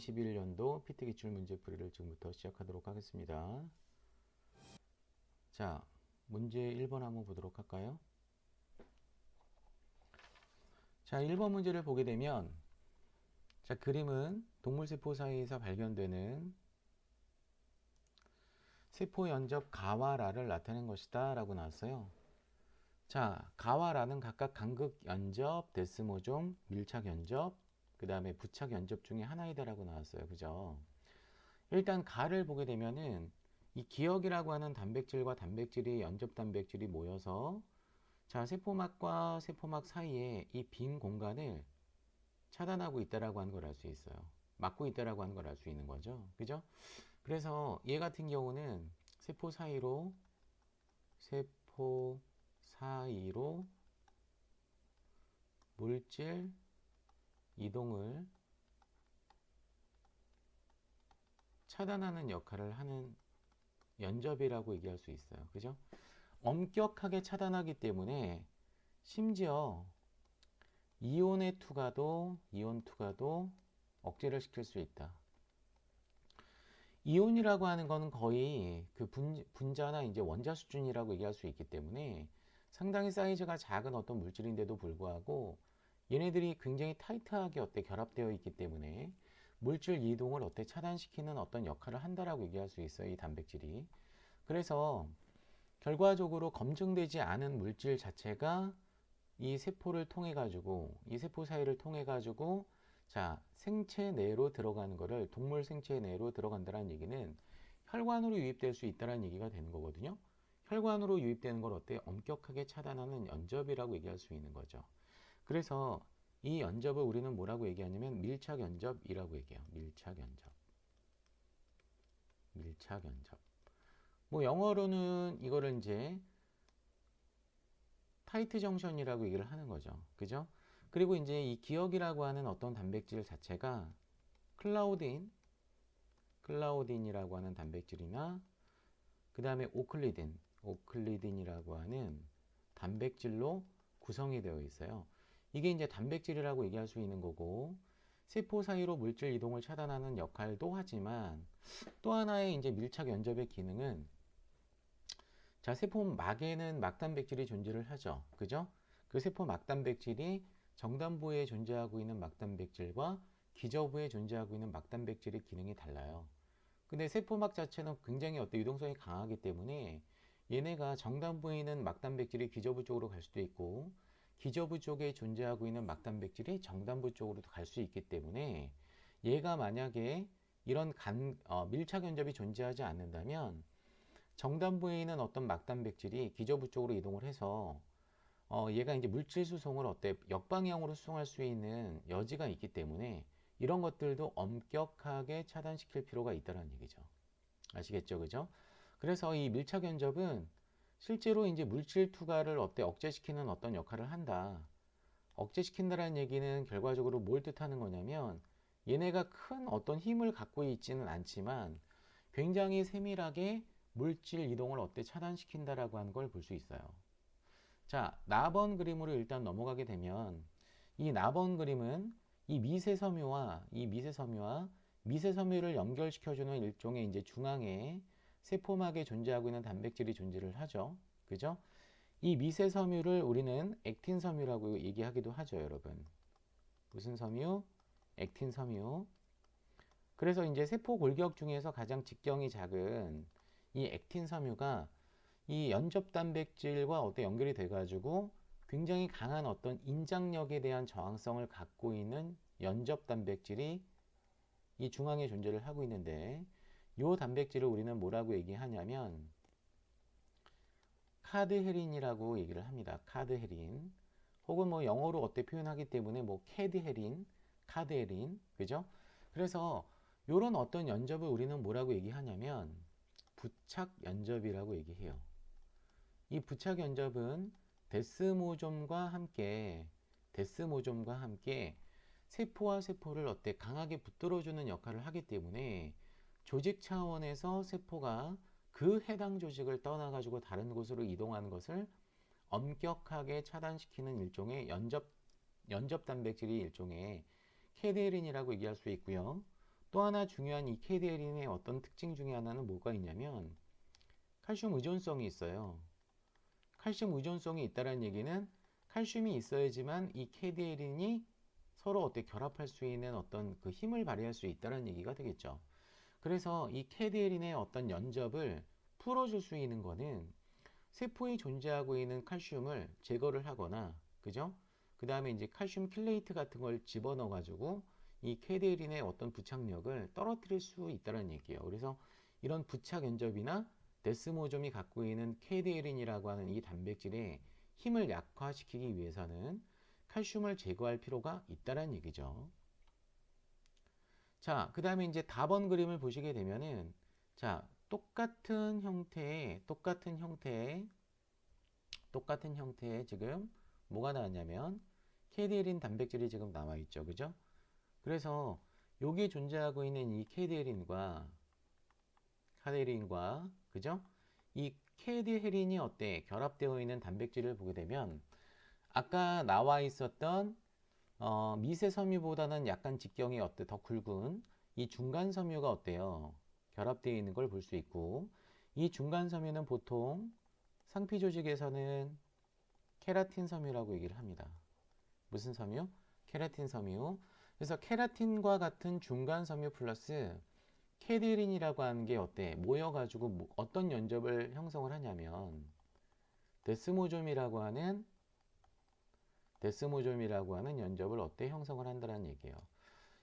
2021년도 PT 기출 문제풀이를 지금부터 시작하도록 하겠습니다. 자, 문제 1번 한번 보도록 할까요? 자, 1번 문제를 보게 되면 자, 그림은 동물세포 사이에서 발견되는 세포 연접 가와 라를 나타낸 것이다 라고 나왔어요. 자, 가와 라는 각각 간극 연접, 데스모좀, 밀착 연접, 그 다음에 부착 연접 중에 하나이다 라고 나왔어요. 그죠? 일단 가를 보게 되면은 이 기역이라고 하는 단백질과 단백질이 연접 단백질이 모여서 자, 세포막과 세포막 사이에 이 빈 공간을 차단하고 있다라고 하는 걸 알 수 있어요. 막고 있다라고 하는 걸 알 수 있는 거죠. 그죠? 그래서 얘 같은 경우는 세포 사이로 물질 이동을 차단하는 역할을 하는 연접이라고 얘기할 수 있어요. 그죠? 엄격하게 차단하기 때문에 심지어 이온 투과도 억제를 시킬 수 있다. 이온이라고 하는 거는 거의 그 분자나 이제 원자 수준이라고 얘기할 수 있기 때문에 상당히 사이즈가 작은 어떤 물질인데도 불구하고 얘네들이 굉장히 타이트하게 결합되어 있기 때문에 물질 이동을 차단시키는 어떤 역할을 한다라고 얘기할 수 있어요. 이 단백질이. 그래서 결과적으로 검증되지 않은 물질 자체가 이 세포를 통해 가지고 이 세포 사이를 통해 가지고 자, 생체 내로 들어가는 거를 동물 생체 내로 들어간다는 얘기는 혈관으로 유입될 수 있다는 얘기가 되는 거거든요. 혈관으로 유입되는 걸 엄격하게 차단하는 연접이라고 얘기할 수 있는 거죠. 그래서 이 연접을 우리는 뭐라고 얘기하냐면 밀착 연접이라고 얘기해요. 밀착 연접. 밀착 연접. 뭐 영어로는 이거를 이제 타이트 정션이라고 얘기를 하는 거죠. 그죠? 그리고 이제 이 기역이라고 하는 어떤 단백질 자체가 클라우딘이라고 하는 단백질이나 그 다음에 오클리딘이라고 하는 단백질로 구성이 되어 있어요. 이게 이제 단백질이라고 얘기할 수 있는 거고 세포 사이로 물질 이동을 차단하는 역할도 하지만 또 하나의 이제 밀착 연접의 기능은 자, 세포 막에는 막단백질이 존재를 하죠. 그죠? 그 세포 막단백질이 정단부에 존재하고 있는 막단백질과 기저부에 존재하고 있는 막단백질의 기능이 달라요. 근데 세포막 자체는 굉장히 유동성이 강하기 때문에 얘네가 정단부에 있는 막단백질이 기저부 쪽으로 갈 수도 있고 기저부 쪽에 존재하고 있는 막단백질이 정단부 쪽으로도 갈 수 있기 때문에 얘가 만약에 이런 밀착 연접이 존재하지 않는다면 정단부에 있는 어떤 막단백질이 기저부 쪽으로 이동을 해서 얘가 이제 물질 수송을 역방향으로 수송할 수 있는 여지가 있기 때문에 이런 것들도 엄격하게 차단시킬 필요가 있다는 얘기죠. 아시겠죠? 그죠? 그래서 이 밀착 연접은 실제로 이제 물질 투과를 억제시키는 어떤 역할을 한다. 억제시킨다는 얘기는 결과적으로 뭘 뜻하는 거냐면 얘네가 큰 어떤 힘을 갖고 있지는 않지만 굉장히 세밀하게 물질 이동을 차단시킨다라고 하는 걸 볼 수 있어요. 자, 나번 그림으로 일단 넘어가게 되면 이 나번 그림은 이 미세섬유와 미세섬유를 연결시켜주는 일종의 이제 중앙에 세포막에 존재하고 있는 단백질이 존재를 하죠. 그죠? 이 미세섬유를 우리는 액틴섬유라고 얘기하기도 하죠, 여러분. 무슨 섬유? 액틴섬유. 그래서 이제 세포 골격 중에서 가장 직경이 작은 이 액틴 섬유가 이 연접 단백질과 연결이 돼 가지고 굉장히 강한 어떤 인장력에 대한 저항성을 갖고 있는 연접 단백질이 이 중앙에 존재를 하고 있는데 이 단백질을 우리는 뭐라고 얘기하냐면 카드헤린이라고 얘기를 합니다. 카드헤린. 혹은 뭐 영어로 표현하기 때문에 뭐 캐드헤린, 카드헤린. 그죠? 그래서 이런 어떤 연접을 우리는 뭐라고 얘기하냐면 부착 연접이라고 얘기해요. 이 부착 연접은 데스모좀과 함께 세포와 세포를 강하게 붙들어주는 역할을 하기 때문에 조직 차원에서 세포가 그 해당 조직을 떠나가지고 다른 곳으로 이동하는 것을 엄격하게 차단시키는 일종의 연접 단백질이 일종의 캐데린이라고 얘기할 수 있고요. 또 하나 중요한 이 KDL인의 어떤 특징 중에 하나는 뭐가 있냐면 칼슘 의존성이 있어요. 칼슘 의존성이 있다는 얘기는 칼슘이 있어야지만 이 KDL인이 서로 어떻게 결합할 수 있는 어떤 그 힘을 발휘할 수 있다는 얘기가 되겠죠. 그래서 이 KDL인의 어떤 연접을 풀어줄 수 있는 거는 세포에 존재하고 있는 칼슘을 제거를 하거나, 그죠? 그 다음에 이제 칼슘 킬레이트 같은 걸 집어넣어 가지고 이 KDL인의 어떤 부착력을 떨어뜨릴 수 있다는 얘기예요. 그래서 이런 부착 연접이나 데스모점이 갖고 있는 KDL인이라고 하는 이 단백질의 힘을 약화시키기 위해서는 칼슘을 제거할 필요가 있다는 얘기죠. 자, 그 다음에 이제 답원 그림을 보시게 되면은, 자, 똑같은 형태의 지금 뭐가 나왔냐면 KDL인 단백질이 지금 나와 있죠. 그죠? 그래서 여기에 존재하고 있는 이 카데린과 그죠? 이 KD헤린이 어때? 결합되어 있는 단백질을 보게 되면 아까 나와 있었던 미세 섬유보다는 약간 직경이 어때? 더 굵은 이 중간 섬유가 어때요? 결합되어 있는 걸 볼 수 있고, 이 중간 섬유는 보통 상피 조직에서는 케라틴 섬유라고 얘기를 합니다. 무슨 섬유? 케라틴 섬유. 그래서 케라틴과 같은 중간 섬유 플러스 케데린이라고 하는 게 어때? 모여가지고 어떤 연접을 형성을 하냐면 데스모좀이라고 하는 연접을 어때? 형성을 한다는 얘기예요.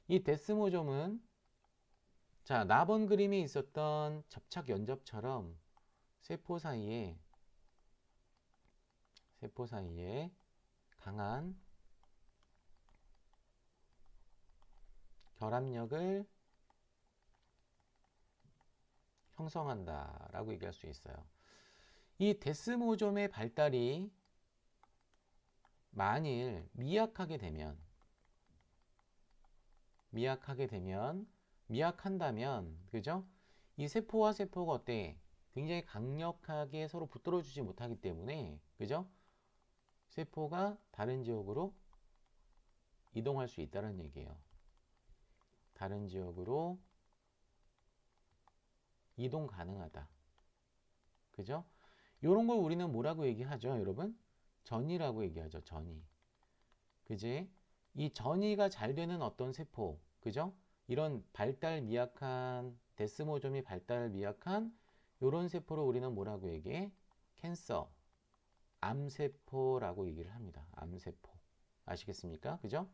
이 데스모좀은 자, 나번 그림에 있었던 접착 연접처럼 세포 사이에 강한 결합력을 형성한다라고 얘기할 수 있어요. 이 데스모좀의 발달이 만일 미약한다면, 그죠? 이 세포와 세포가 어때? 굉장히 강력하게 서로 붙들어주지 못하기 때문에, 그죠? 세포가 다른 지역으로 이동할 수 있다는 얘기예요. 다른 지역으로 이동 가능하다. 그죠? 요런 걸 우리는 뭐라고 얘기하죠, 여러분? 전이라고 얘기하죠, 전이. 그지? 이 전이가 잘 되는 어떤 세포, 그죠? 이런 데스모좀이 발달 미약한 요런 세포를 우리는 뭐라고 얘기해? 캔서, 암세포라고 얘기를 합니다. 암세포. 아시겠습니까? 그죠?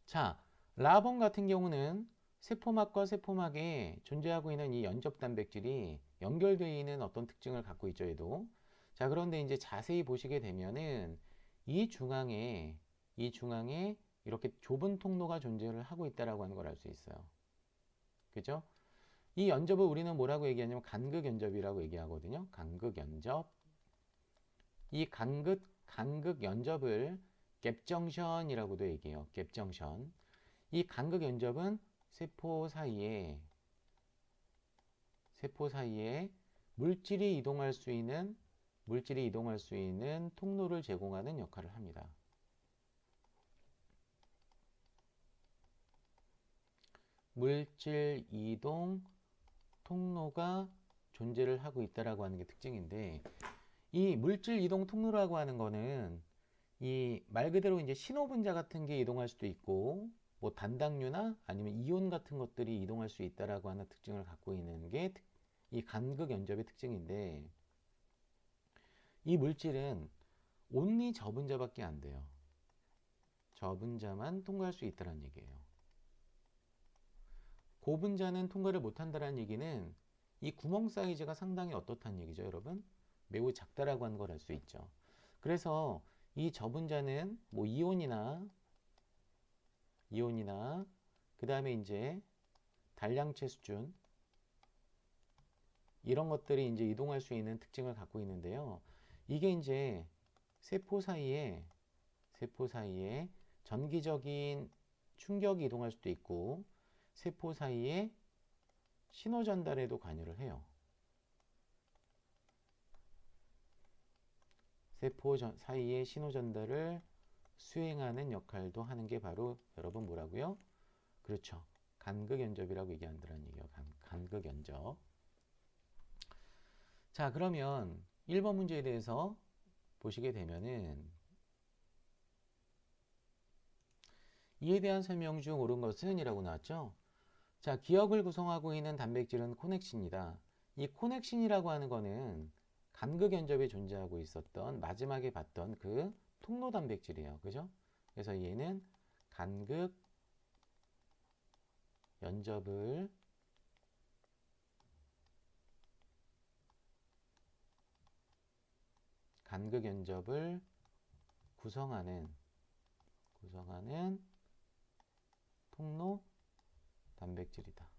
자, 라본 같은 경우는 세포막과 세포막에 존재하고 있는 이 연접 단백질이 연결되어 있는 어떤 특징을 갖고 있죠, 얘도. 자, 그런데 이제 자세히 보시게 되면은 이 중앙에 이렇게 좁은 통로가 존재를 하고 있다라고 하는 걸 알 수 있어요. 그죠? 이 연접을 우리는 뭐라고 얘기하냐면 간극 연접이라고 얘기하거든요. 간극 연접. 이 간극 연접을 갭정션이라고도 얘기해요. 갭정션. 이 간극 연접은 세포 사이에 물질이 이동할 수 있는 통로를 제공하는 역할을 합니다. 물질 이동 통로가 존재를 하고 있다라고 하는 게 특징인데, 이 물질 이동 통로라고 하는 거는 이 말 그대로 이제 신호분자 같은 게 이동할 수도 있고, 뭐 단당류나 아니면 이온 같은 것들이 이동할 수 있다라고 하는 특징을 갖고 있는 게 이 간극 연접의 특징인데, 이 물질은 온리 저분자밖에 안 돼요. 저분자만 통과할 수 있다는 얘기예요. 고분자는 통과를 못한다는 얘기는 이 구멍 사이즈가 상당히 어떻다는 얘기죠, 여러분? 매우 작다라고 하는 걸 알 수 있죠. 그래서 이 저분자는 뭐 이온이나 그 다음에 이제 단량체 수준 이런 것들이 이제 이동할 수 있는 특징을 갖고 있는데요. 이게 이제 세포 사이에 전기적인 충격이 이동할 수도 있고, 세포 사이에 신호 전달에도 관여를 해요. 사이에 신호 전달을 수행하는 역할도 하는 게 바로 여러분 뭐라고요? 그렇죠. 간극연접이라고 얘기한다는 얘기예요. 간극연접. 자, 그러면 1번 문제에 대해서 보시게 되면은 이에 대한 설명 중 옳은 것은 이라고 나왔죠. 자, 기억을 구성하고 있는 단백질은 코넥신이다. 이 코넥신이라고 하는 거는 간극연접에 존재하고 있었던 마지막에 봤던 그 통로 단백질이에요. 그죠? 그래서 얘는 간극연접을 구성하는 통로 단백질이다.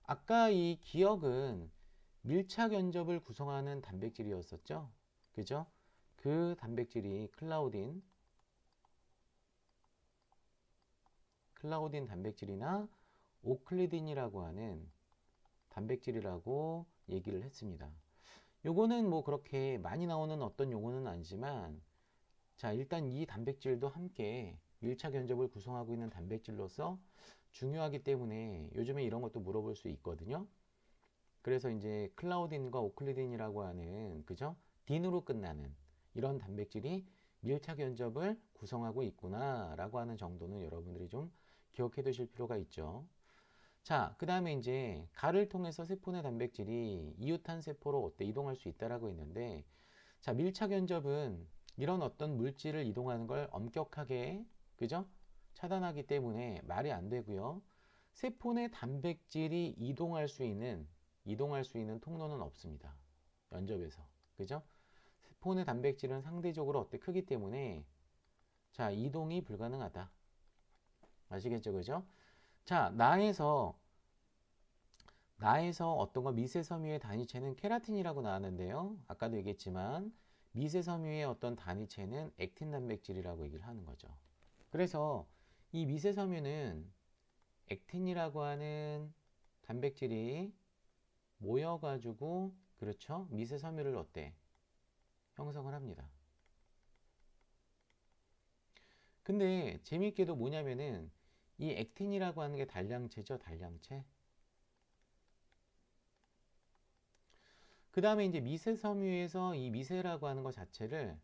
아까 이 기억은 밀착 연접을 구성하는 단백질이었었죠? 그죠? 그 단백질이 클라우딘 단백질이나 오클리딘이라고 하는 단백질이라고 얘기를 했습니다. 요거는 뭐 그렇게 많이 나오는 어떤 용어는 아니지만, 자, 일단 이 단백질도 함께 밀착 연접을 구성하고 있는 단백질로서 중요하기 때문에 요즘에 이런 것도 물어볼 수 있거든요. 그래서 이제 클라우딘과 오클리딘이라고 하는, 그죠? 딘으로 끝나는 이런 단백질이 밀착 연접을 구성하고 있구나 라고 하는 정도는 여러분들이 좀 기억해 두실 필요가 있죠. 자, 그 다음에 이제 가를 통해서 세포 내 단백질이 이웃한 세포로 어때 이동할 수 있다라고 했는데, 자, 밀착 연접은 이런 어떤 물질을 이동하는 걸 엄격하게, 그죠? 차단하기 때문에 말이 안 되고요. 세포 내 단백질이 이동할 수 있는 통로는 없습니다. 연접에서. 그죠? 세포 내 단백질은 상대적으로 어때 크기 때문에, 자, 이동이 불가능하다. 아시겠죠? 그죠? 자, 나에서 어떤 거 미세섬유의 단위체는 케라틴이라고 나왔는데요. 아까도 얘기했지만 미세섬유의 어떤 단위체는 액틴 단백질이라고 얘기를 하는 거죠. 그래서 이 미세섬유는 액틴이라고 하는 단백질이 모여가지고, 그렇죠? 미세섬유를 어때? 형성을 합니다. 근데 재미있게도 뭐냐면은 이 액틴이라고 하는 게 단량체죠, 단량체. 그 다음에 이제 미세섬유에서 이 미세라고 하는 것 자체를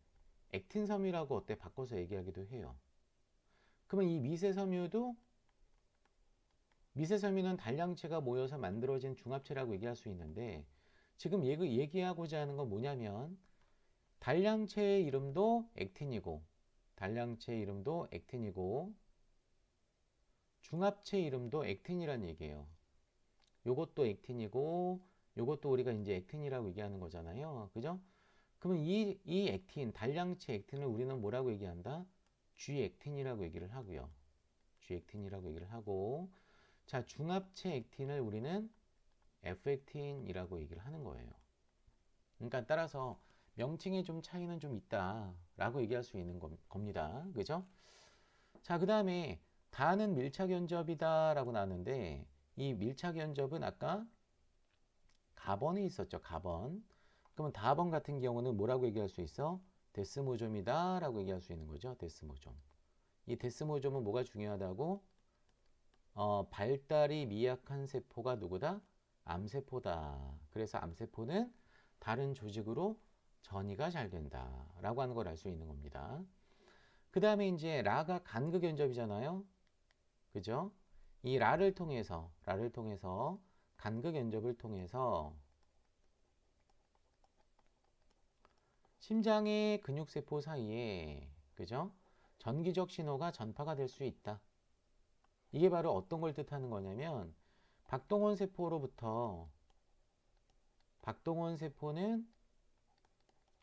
액틴섬유라고 어때 바꿔서 얘기하기도 해요. 그러면 이 미세섬유는 단량체가 모여서 만들어진 중합체라고 얘기할 수 있는데, 지금 얘기하고자 하는 건 뭐냐면 단량체의 이름도 액틴이고 중합체 이름도 액틴이란 얘기예요. 요것도 액틴이고 요것도 우리가 이제 액틴이라고 얘기하는 거잖아요. 그죠? 그러면 이 액틴, 단량체 액틴을 우리는 뭐라고 얘기한다? G액틴이라고 얘기를 하고요. G액틴이라고 얘기를 하고, 자, 중합체 액틴을 우리는 F액틴이라고 얘기를 하는 거예요. 그러니까 따라서 명칭의 좀 차이는 좀 있다라고 얘기할 수 있는 겁니다. 그죠? 자, 그 다음에 다는 밀착연접이다라고 나왔는데, 이 밀착연접은 아까 가번이 있었죠. 가번. 그러면 다번 같은 경우는 뭐라고 얘기할 수 있어? 데스모좀이다 라고 얘기할 수 있는 거죠. 데스모좀. 이 데스모좀은 뭐가 중요하다고? 발달이 미약한 세포가 누구다? 암세포다. 그래서 암세포는 다른 조직으로 전이가 잘 된다 라고 하는 걸 알 수 있는 겁니다. 그 다음에 이제 라가 간극연접이잖아요. 그죠? 이 라를 통해서 간극연접을 통해서 심장의 근육세포 사이에, 그죠? 전기적 신호가 전파가 될 수 있다. 이게 바로 어떤 걸 뜻하는 거냐면, 박동원 세포는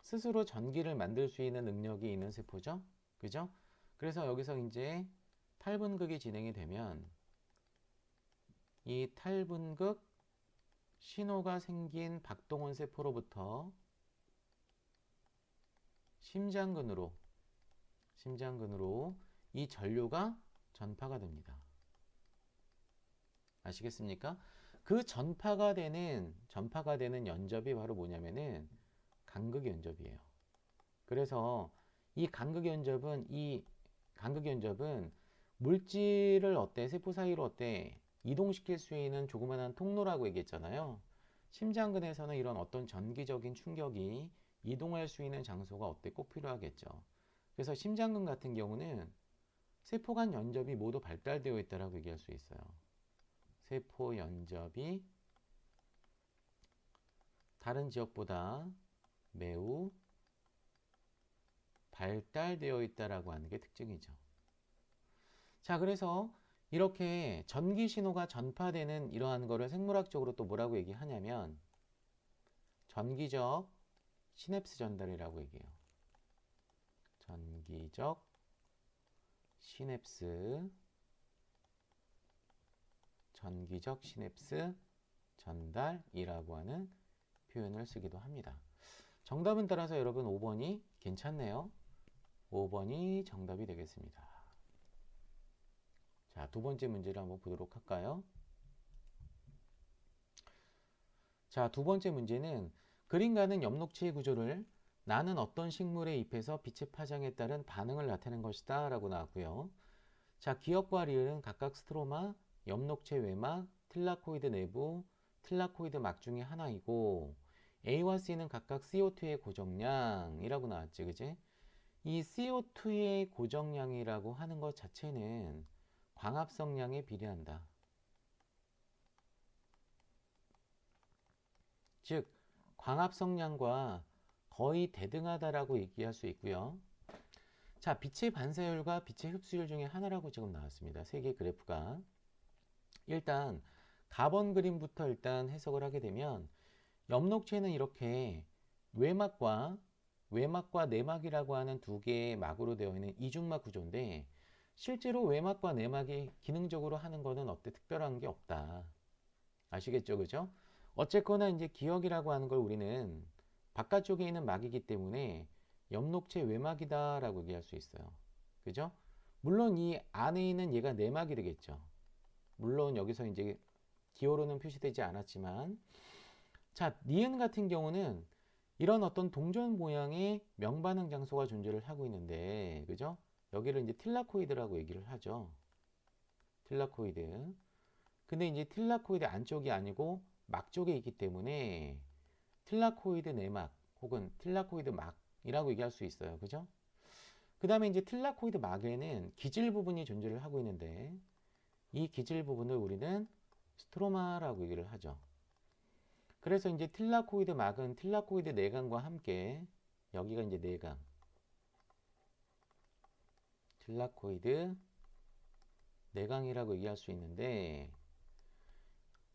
스스로 전기를 만들 수 있는 능력이 있는 세포죠. 그죠? 그래서 여기서 이제 탈분극이 진행이 되면 이 탈분극 신호가 생긴 박동원 세포로부터 심장근으로 이 전류가 전파가 됩니다. 아시겠습니까? 그 전파가 되는 연접이 바로 뭐냐면은 간극연접이에요. 그래서 이 간극연접은 물질을 어때? 세포 사이로 어때? 이동시킬 수 있는 조그만한 통로라고 얘기했잖아요. 심장근에서는 이런 어떤 전기적인 충격이 이동할 수 있는 장소가 어때? 꼭 필요하겠죠. 그래서 심장근 같은 경우는 세포 간 연접이 모두 발달되어 있다고 얘기할 수 있어요. 세포 연접이 다른 지역보다 매우 발달되어 있다라고 하는 게 특징이죠. 자, 그래서 이렇게 전기 신호가 전파되는 이러한 거를 생물학적으로 또 뭐라고 얘기하냐면 전기적 시냅스 전달이라고 얘기해요. 전기적 시냅스, 전기적 시냅스 전달이라고 하는 표현을 쓰기도 합니다. 정답은 따라서 여러분 5번이 괜찮네요. 5번이 정답이 되겠습니다. 자, 두 번째 문제를 한번 보도록 할까요? 자, 두 번째 문제는 그림과는 엽록체의 구조를 나는 어떤 식물의 잎에서 빛의 파장에 따른 반응을 나타낸 것이다 라고 나왔고요. 자, 기역과 리을은 각각 스트로마, 엽록체 외막, 틸라코이드 내부, 틸라코이드 막 중에 하나이고 A와 C는 각각 CO2의 고정량이라고 나왔지, 그지? 이 CO2의 고정량이라고 하는 것 자체는 광합성량에 비례한다. 즉, 광합성량과 거의 대등하다라고 얘기할 수 있고요. 자, 빛의 반사율과 빛의 흡수율 중에 하나라고 지금 나왔습니다. 세 개의 그래프가. 일단 가번 그림부터 일단 해석을 하게 되면 엽록체는 이렇게 외막과 내막이라고 하는 두 개의 막으로 되어 있는 이중막 구조인데 실제로 외막과 내막이 기능적으로 하는 거는 어때? 특별한 게 없다. 아시겠죠? 그죠? 어쨌거나 이제 기역이라고 하는 걸 우리는 바깥쪽에 있는 막이기 때문에 엽록체 외막이다라고 얘기할 수 있어요. 그죠? 물론 이 안에 있는 얘가 내막이 되겠죠. 물론 여기서 이제 기호로는 표시되지 않았지만 자, 니은 같은 경우는 이런 어떤 동전 모양의 명반응 장소가 존재를 하고 있는데 그죠? 여기를 이제 틸라코이드라고 얘기를 하죠. 틸라코이드. 근데 이제 틸라코이드 안쪽이 아니고 막 쪽에 있기 때문에 틸라코이드 내막 혹은 틸라코이드 막이라고 얘기할 수 있어요. 그죠? 그 다음에 이제 틸라코이드 막에는 기질 부분이 존재를 하고 있는데 이 기질 부분을 우리는 스트로마라고 얘기를 하죠. 그래서 이제 틸라코이드 막은 틸라코이드 내강과 함께 여기가 이제 내강, 틸라코이드 내강이라고 얘기할 수 있는데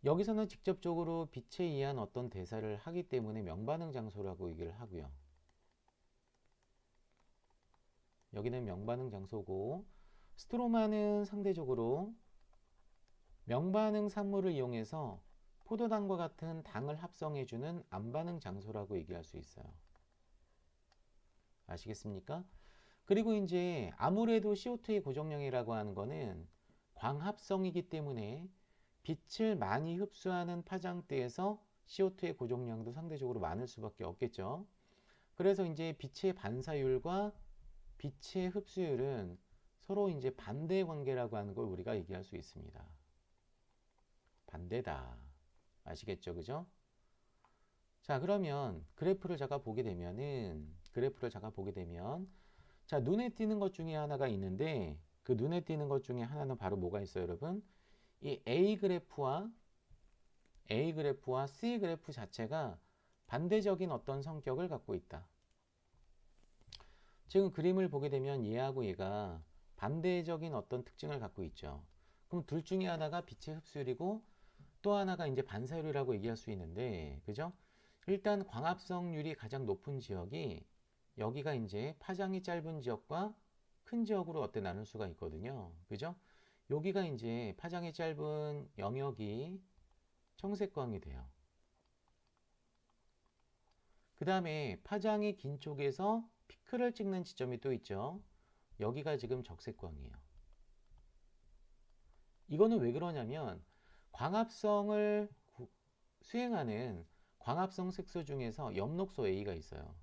여기서는 직접적으로 빛에 의한 어떤 대사를 하기 때문에 명반응 장소라고 얘기를 하고요. 여기는 명반응 장소고 스트로마는 상대적으로 명반응 산물을 이용해서 포도당과 같은 당을 합성해주는 암반응 장소라고 얘기할 수 있어요. 아시겠습니까? 그리고 이제 아무래도 CO2의 고정량이라고 하는 거는 광합성이기 때문에 빛을 많이 흡수하는 파장대에서 CO2의 고정량도 상대적으로 많을 수밖에 없겠죠. 그래서 이제 빛의 반사율과 빛의 흡수율은 서로 이제 반대 관계라고 하는 걸 우리가 얘기할 수 있습니다. 반대다. 아시겠죠? 그죠? 자, 그러면 그래프를 제가 보게 되면 자, 눈에 띄는 것 중에 하나가 있는데 그 눈에 띄는 것 중에 하나는 바로 뭐가 있어요, 여러분? 이 A 그래프와 C 그래프 자체가 반대적인 어떤 성격을 갖고 있다. 지금 그림을 보게 되면 얘하고 얘가 반대적인 어떤 특징을 갖고 있죠. 그럼 둘 중에 하나가 빛의 흡수율이고 또 하나가 이제 반사율이라고 얘기할 수 있는데, 그죠? 일단 광합성률이 가장 높은 지역이 여기가 이제 파장이 짧은 지역과 큰 지역으로 어때 나눌 수가 있거든요. 그죠? 여기가 이제 파장이 짧은 영역이 청색광이 돼요. 그 다음에 파장이 긴 쪽에서 피크를 찍는 지점이 또 있죠. 여기가 지금 적색광이에요. 이거는 왜 그러냐면 광합성을 수행하는 광합성 색소 중에서 엽록소 A가 있어요.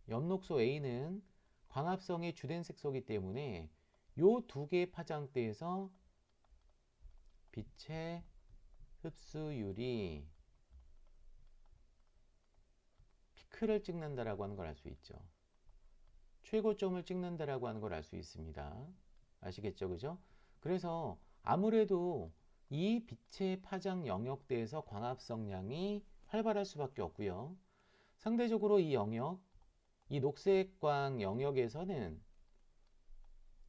엽록소 A는 광합성의 주된 색소이기 때문에 요 두 개의 파장대에서 빛의 흡수율이 피크를 찍는다라고 하는 걸 알 수 있죠. 최고점을 찍는다라고 하는 걸 알 수 있습니다. 아시겠죠? 그죠? 그래서 아무래도 이 빛의 파장 영역대에서 광합성량이 활발할 수밖에 없고요. 상대적으로 이 영역, 이 녹색광 영역에서는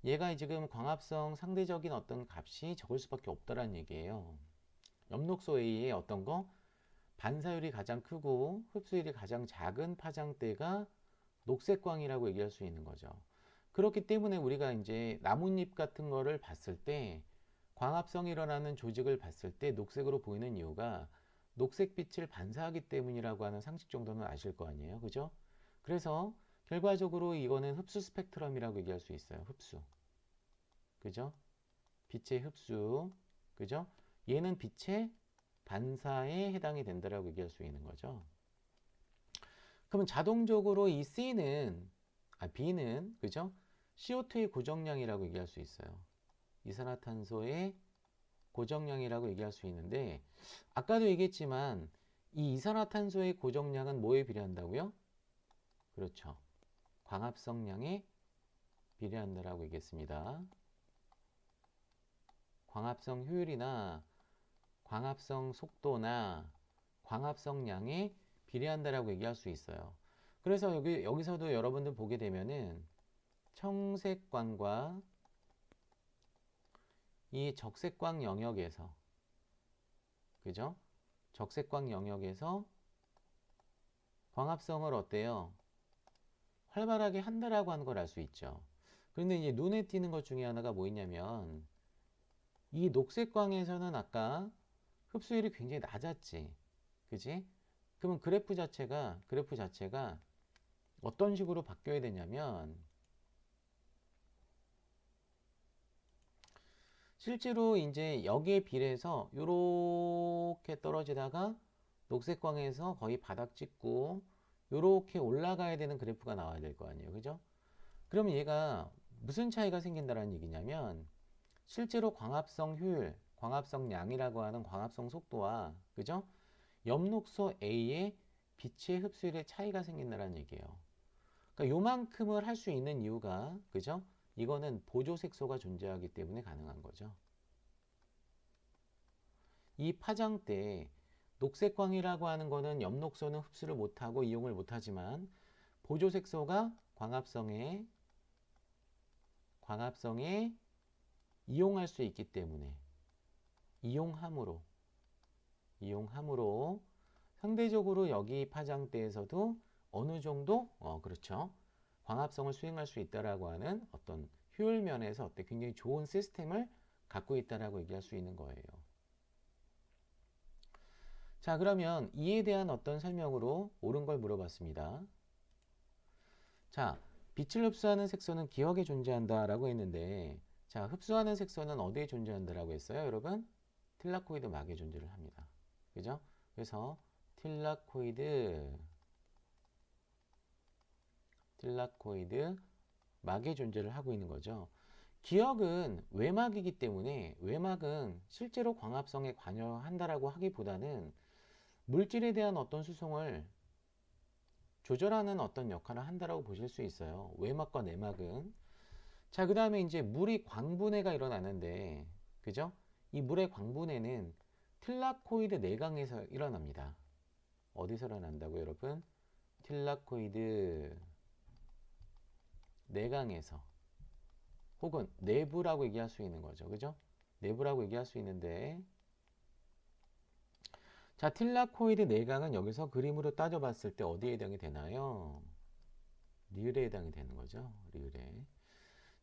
얘가 지금 광합성 상대적인 어떤 값이 적을 수밖에 없다라는 얘기예요. 엽록소 A의 어떤 거? 반사율이 가장 크고 흡수율이 가장 작은 파장대가 녹색광이라고 얘기할 수 있는 거죠. 그렇기 때문에 우리가 이제 나뭇잎 같은 거를 봤을 때 광합성이 일어나는 조직을 봤을 때 녹색으로 보이는 이유가 녹색빛을 반사하기 때문이라고 하는 상식 정도는 아실 거 아니에요. 그죠? 그래서 결과적으로 이거는 흡수 스펙트럼이라고 얘기할 수 있어요. 흡수. 그죠? 빛의 흡수. 그죠? 얘는 빛의 반사에 해당이 된다라고 얘기할 수 있는 거죠. 그러면 자동적으로 이 B는 그죠? CO2의 고정량이라고 얘기할 수 있어요. 이산화탄소의 고정량이라고 얘기할 수 있는데 아까도 얘기했지만 이 이산화탄소의 고정량은 뭐에 비례한다고요? 그렇죠. 광합성량에 비례한다라고 얘기했습니다. 광합성 효율이나 광합성 속도나 광합성량에 비례한다라고 얘기할 수 있어요. 그래서 여기서도 여러분들 보게 되면은 청색광과 이 적색광 영역에서 그죠? 적색광 영역에서 광합성을 어때요? 활발하게 한다라고 하는 걸 알 수 있죠. 그런데 이제 눈에 띄는 것 중에 하나가 뭐 있냐면 이 녹색광에서는 아까 흡수율이 굉장히 낮았지. 그지? 그러면 그래프 자체가 어떤 식으로 바뀌어야 되냐면 실제로 이제 여기에 비례해서 이렇게 떨어지다가 녹색광에서 거의 바닥 찍고 이렇게 올라가야 되는 그래프가 나와야 될 거 아니에요. 그죠? 그러면 얘가 무슨 차이가 생긴다는 얘기냐면 실제로 광합성 효율, 광합성량이라고 하는 광합성 속도와 그죠? 엽록소 A의 빛의 흡수율의 차이가 생긴다는 얘기예요. 그러니까 요만큼을 할 수 있는 이유가 그죠? 이거는 보조색소가 존재하기 때문에 가능한 거죠. 이 파장 때 녹색광이라고 하는 거는 엽록소는 흡수를 못하고 이용을 못하지만 보조색소가 광합성에 이용할 수 있기 때문에 이용함으로 상대적으로 여기 파장대에서도 어느 정도 그렇죠. 광합성을 수행할 수 있다라고 하는 어떤 효율 면에서 어때 굉장히 좋은 시스템을 갖고 있다라고 얘기할 수 있는 거예요. 자, 그러면 이에 대한 어떤 설명으로 옳은 걸 물어봤습니다. 자, 빛을 흡수하는 색소는 기억에 존재한다라고 했는데 자, 흡수하는 색소는 어디에 존재한다라고 했어요, 여러분? 틸라코이드 막에 존재를 합니다. 그죠? 그래서 틸라코이드 막의 존재를 하고 있는 거죠. 기억은 외막이기 때문에 외막은 실제로 광합성에 관여한다라고 하기보다는 물질에 대한 어떤 수송을 조절하는 어떤 역할을 한다라고 보실 수 있어요. 외막과 내막은. 자, 그 다음에 이제 물이 광분해가 일어나는데, 그죠? 이 물의 광분해는 틸라코이드 내강에서 일어납니다. 어디서 일어난다고 여러분? 틸라코이드 내강에서. 혹은 내부라고 얘기할 수 있는 거죠. 그죠? 내부라고 얘기할 수 있는데, 자, 틸라코이드 내강은 여기서 그림으로 따져봤을 때 어디에 해당이 되나요? 리을에 해당이 되는 거죠. 리을에.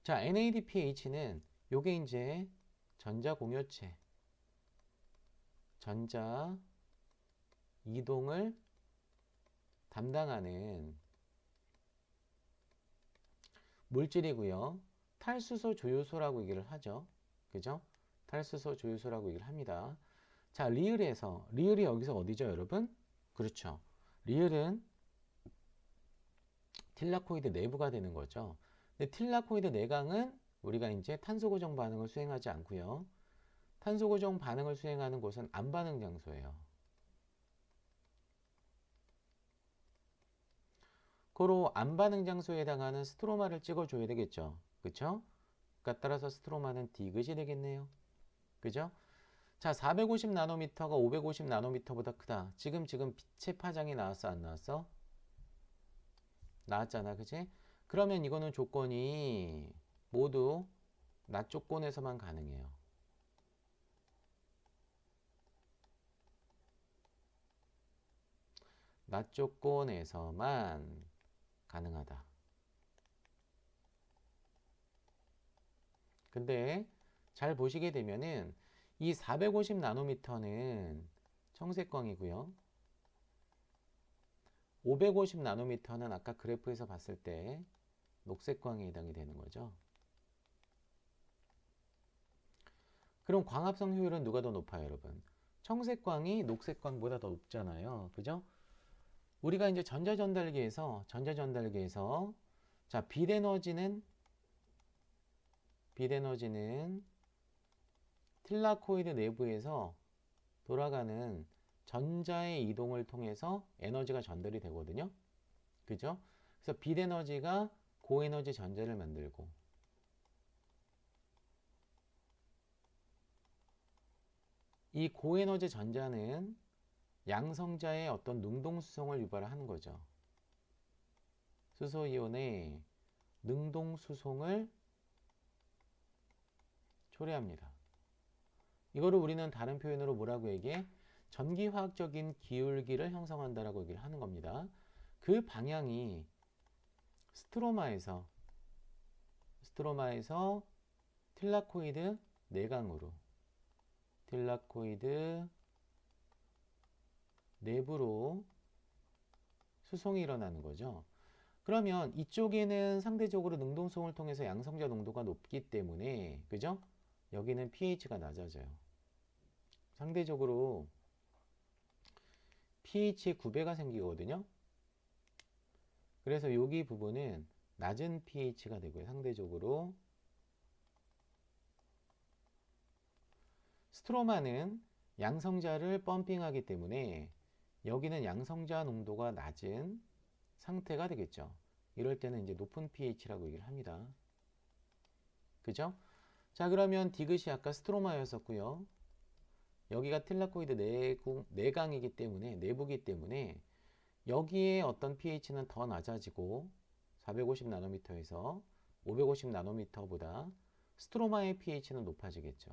자, NADPH는 요게 이제 전자 공유체, 전자 이동을 담당하는 물질이고요. 탈수소 조효소라고 얘기를 하죠. 그죠? 탈수소 조효소라고 얘기를 합니다. 자, 리을이 여기서 어디죠, 여러분? 그렇죠. 리을은 틸라코이드 내부가 되는 거죠. 근데 틸라코이드 내강은 우리가 이제 탄소 고정 반응을 수행하지 않고요. 탄소 고정 반응을 수행하는 곳은 안반응 장소예요. 고로 안반응 장소에 해당하는 스트로마를 찍어줘야 되겠죠. 그쵸? 그러니까 따라서 스트로마는 디귿이 되겠네요. 그죠? 자, 450 나노미터가 550 나노미터보다 크다. 지금 빛의 파장이 나왔어, 안 나왔어? 나왔잖아, 그지? 그러면 이거는 조건이 모두 낮 조건에서만 가능해요. 낮 조건에서만 가능하다. 근데 잘 보시게 되면은 이 450 나노미터는 청색광이고요. 550 나노미터는 아까 그래프에서 봤을 때 녹색광에 해당이 되는 거죠. 그럼 광합성 효율은 누가 더 높아요, 여러분? 청색광이 녹색광보다 더 높잖아요. 그죠? 우리가 이제 전자전달기에서 자, 빛에너지는 틸라코이드 내부에서 돌아가는 전자의 이동을 통해서 에너지가 전달이 되거든요. 그죠? 그래서 빛에너지가 고에너지 전자를 만들고, 이 고에너지 전자는 양성자의 어떤 능동수송을 유발을 하는 거죠. 수소이온의 능동수송을 초래합니다. 이거를 우리는 다른 표현으로 뭐라고 얘기해? 전기화학적인 기울기를 형성한다라고 얘기를 하는 겁니다. 그 방향이 스트로마에서 틸라코이드 내강으로, 틸라코이드 내부로 수송이 일어나는 거죠. 그러면 이쪽에는 상대적으로 능동성을 통해서 양성자 농도가 높기 때문에, 그죠? 여기는 pH가 낮아져요. 상대적으로 pH의 9배가 생기거든요. 그래서 여기 부분은 낮은 pH가 되고요. 상대적으로 스트로마는 양성자를 펌핑하기 때문에 여기는 양성자 농도가 낮은 상태가 되겠죠. 이럴 때는 이제 높은 pH라고 얘기를 합니다. 그죠? 자, 그러면 디귿이 아까 스트로마였었고요. 여기가 틸라코이드 내강이기 때문에, 내부기 때문에 여기에 어떤 pH는 더 낮아지고 450 나노미터에서 550 나노미터보다 스트로마의 pH는 높아지겠죠.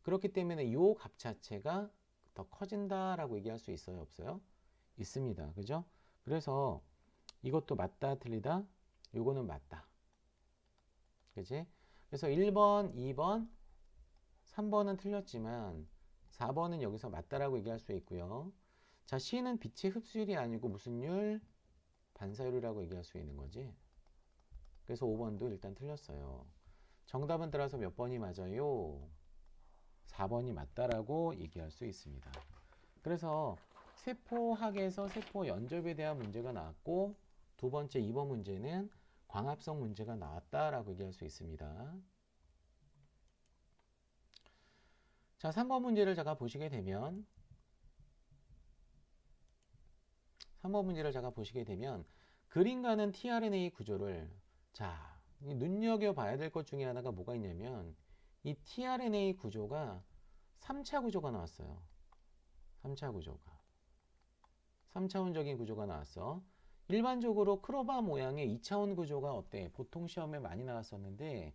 그렇기 때문에 이 값 자체가 더 커진다라고 얘기할 수 있어요, 없어요? 있습니다. 그죠? 그래서 이것도 맞다, 틀리다? 요거는 맞다. 그지? 그래서 1번, 2번, 3번은 틀렸지만 4번은 여기서 맞다라고 얘기할 수 있고요. 자, C는 빛의 흡수율이 아니고 무슨 율? 반사율이라고 얘기할 수 있는 거지. 그래서 5번도 일단 틀렸어요. 정답은 따라서 몇 번이 맞아요? 4번이 맞다라고 얘기할 수 있습니다. 그래서 세포학에서 세포 연접에 대한 문제가 나왔고, 두 번째 2번 문제는 광합성 문제가 나왔다라고 얘기할 수 있습니다. 자, 3번 문제를 제가 보시게 되면 3번 문제를 제가 보시게 되면 그림과는 tRNA 구조를, 자, 눈여겨봐야 될 것 중에 하나가 뭐가 있냐면 이 tRNA 구조가 3차 구조가 나왔어요. 3차 구조가. 3차원적인 구조가 나왔어. 일반적으로 크로바 모양의 2차원 구조가 어때? 보통 시험에 많이 나왔었는데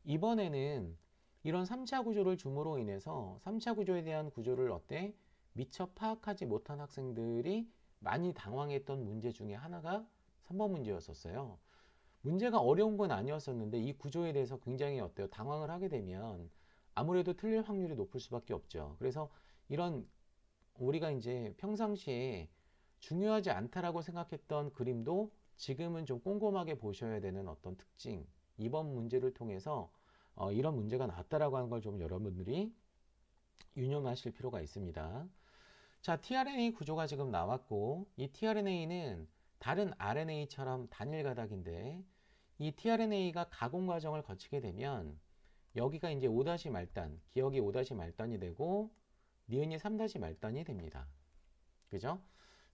이번에는 이런 3차 구조를 줌으로 인해서 3차 구조에 대한 구조를 어때? 미처 파악하지 못한 학생들이 많이 당황했던 문제 중에 하나가 3번 문제였었어요. 문제가 어려운 건 아니었었는데 이 구조에 대해서 굉장히 어때요? 당황을 하게 되면 아무래도 틀릴 확률이 높을 수밖에 없죠. 그래서 이런 우리가 이제 평상시에 중요하지 않다라고 생각했던 그림도 지금은 좀 꼼꼼하게 보셔야 되는 어떤 특징, 이번 문제를 통해서 이런 문제가 나왔다라고 하는 걸 좀 여러분들이 유념하실 필요가 있습니다. 자, tRNA 구조가 지금 나왔고 이 tRNA는 다른 RNA처럼 단일 가닥인데 이 tRNA가 가공 과정을 거치게 되면 여기가 이제 5' 말단, 기억이 5' 말단이 되고 니은이 3' 말단이 됩니다. 그죠?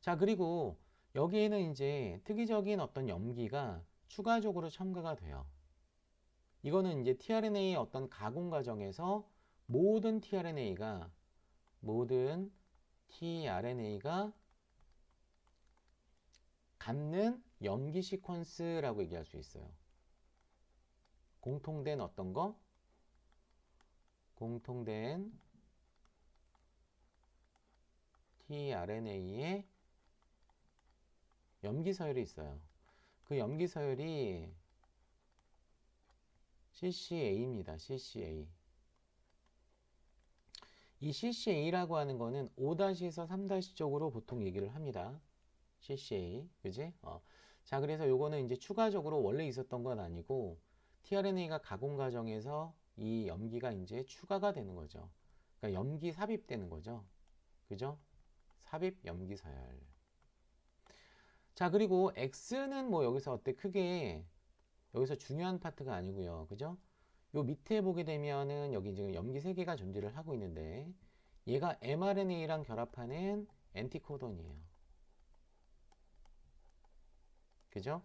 자, 그리고 여기에는 이제 특이적인 어떤 염기가 추가적으로 첨가가 돼요. 이거는 이제 tRNA의 어떤 가공 과정에서 모든 tRNA가 갖는 염기 시퀀스라고 얘기할 수 있어요. 공통된 어떤 거? 공통된 tRNA의 염기 서열이 있어요. 그 염기 서열이 CCA입니다. CCA. 이 CCA라고 하는 거는 5-에서 3- 쪽으로 보통 얘기를 합니다. CCA. 그지? 자, 그래서 요거는 이제 추가적으로 원래 있었던 건 아니고 tRNA가 가공 과정에서 이 염기가 이제 추가가 되는 거죠. 그러니까 염기 삽입되는 거죠. 그죠? 삽입 염기 서열. 자, 그리고 X는 뭐 여기서 어때 크게 여기서 중요한 파트가 아니고요. 그죠? 요 밑에 보게 되면은 여기 지금 염기 3개가 존재를 하고 있는데 얘가 mRNA랑 결합하는 엔티코돈이에요. 그죠?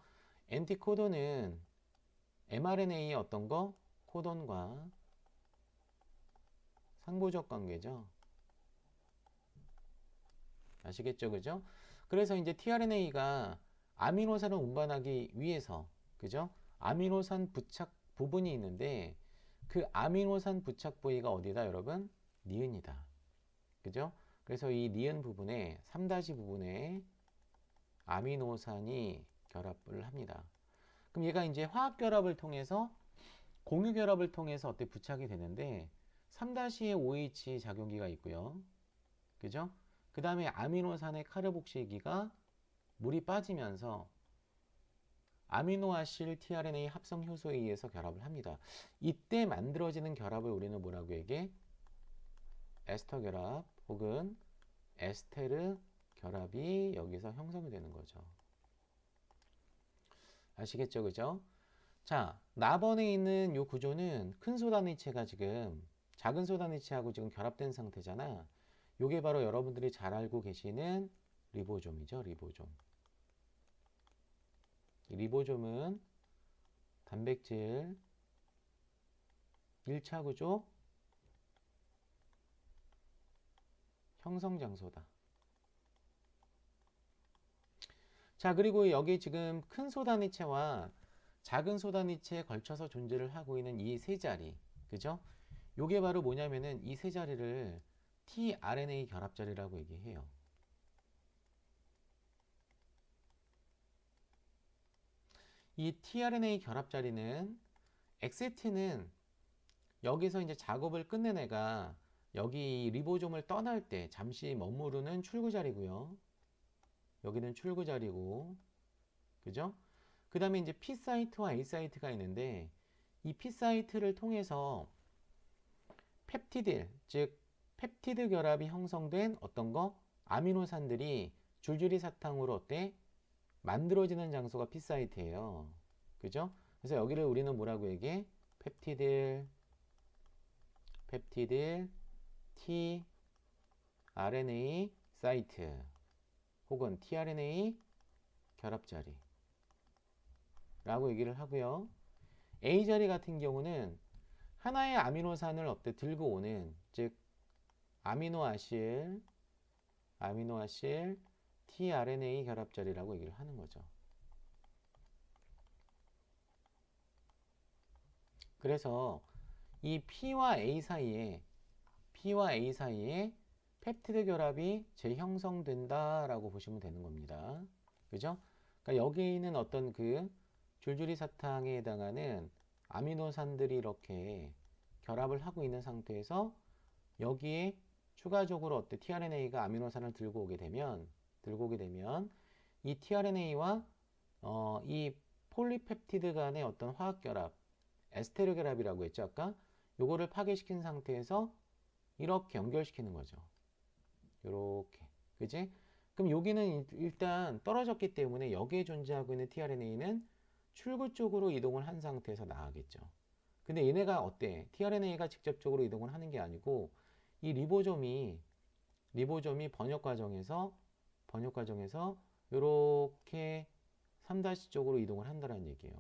엔티코돈은 mRNA의 어떤 거? 코돈과 상보적 관계죠. 아시겠죠? 그죠? 그래서 이제 tRNA가 아미노산을 운반하기 위해서, 그죠? 아미노산 부착 부분이 있는데 그 아미노산 부착 부위가 어디다, 여러분? 니은이다. 그죠? 그래서 이 니은 부분에 3- 부분에 아미노산이 결합을 합니다. 그럼 얘가 이제 화학 결합을 통해서 공유 결합을 통해서 어때 부착이 되는데 3-의 OH 작용기가 있고요. 그죠? 그 다음에 아미노산의 카르복실기가 물이 빠지면서 아미노아실 tRNA 합성 효소에 의해서 결합을 합니다. 이때 만들어지는 결합을 우리는 뭐라고 얘기해? 에스터 결합 혹은 에스테르 결합이 여기서 형성이 되는 거죠. 아시겠죠? 그죠? 자, 나번에 있는 이 구조는 큰 소단위체가 지금 작은 소단위체하고 지금 결합된 상태잖아. 요게 바로 여러분들이 잘 알고 계시는 리보좀이죠. 리보좀. 리보좀은 단백질 1차 구조 형성 장소다. 자, 그리고 여기 지금 큰 소단위체와 작은 소단위체에 걸쳐서 존재를 하고 있는 이 세 자리. 그죠? 요게 바로 뭐냐면은 이 세 자리를 tRNA 결합 자리라고 얘기해요. 이 tRNA 결합 자리는 엑세틴은 여기서 이제 작업을 끝낸 애가 여기 리보좀을 떠날 때 잠시 머무르는 출구 자리고요. 여기는 출구 자리고, 그죠? 그 다음에 이제 P 사이트와 A 사이트가 있는데 이 P 사이트를 통해서 펩티딜, 즉 펩티드 결합이 형성된 어떤 거? 아미노산들이 줄줄이 사탕으로 어때? 만들어지는 장소가 P 사이트예요. 그죠? 그래서 여기를 우리는 뭐라고 얘기해? 펩티딜 T RNA 사이트 혹은 tRNA 결합 자리 라고 얘기를 하고요. A 자리 같은 경우는 하나의 아미노산을 어때 들고 오는, 즉 아미노아실 tRNA 결합 자리라고 얘기를 하는 거죠. 그래서 이 P와 A 사이에 펩티드 결합이 재형성된다라고 보시면 되는 겁니다. 그죠? 그러니까 여기 있는 어떤 그 줄줄이 사탕에 해당하는 아미노산들이 이렇게 결합을 하고 있는 상태에서 여기에 추가적으로 어때 tRNA가 아미노산을 들고 오게 되면 이 tRNA와 이 폴리펩티드 간의 어떤 화학 결합, 에스테르 결합이라고 했죠 아까? 요거를 파괴시킨 상태에서 이렇게 연결시키는 거죠. 요렇게. 그지? 그럼 여기는 일단 떨어졌기 때문에 여기에 존재하고 있는 tRNA는 출구 쪽으로 이동을 한 상태에서 나가겠죠. 근데 얘네가 어때? tRNA가 직접적으로 이동을 하는 게 아니고 이 리보좀이 번역 과정에서 이렇게 3' 쪽으로 이동을 한다는 얘기예요.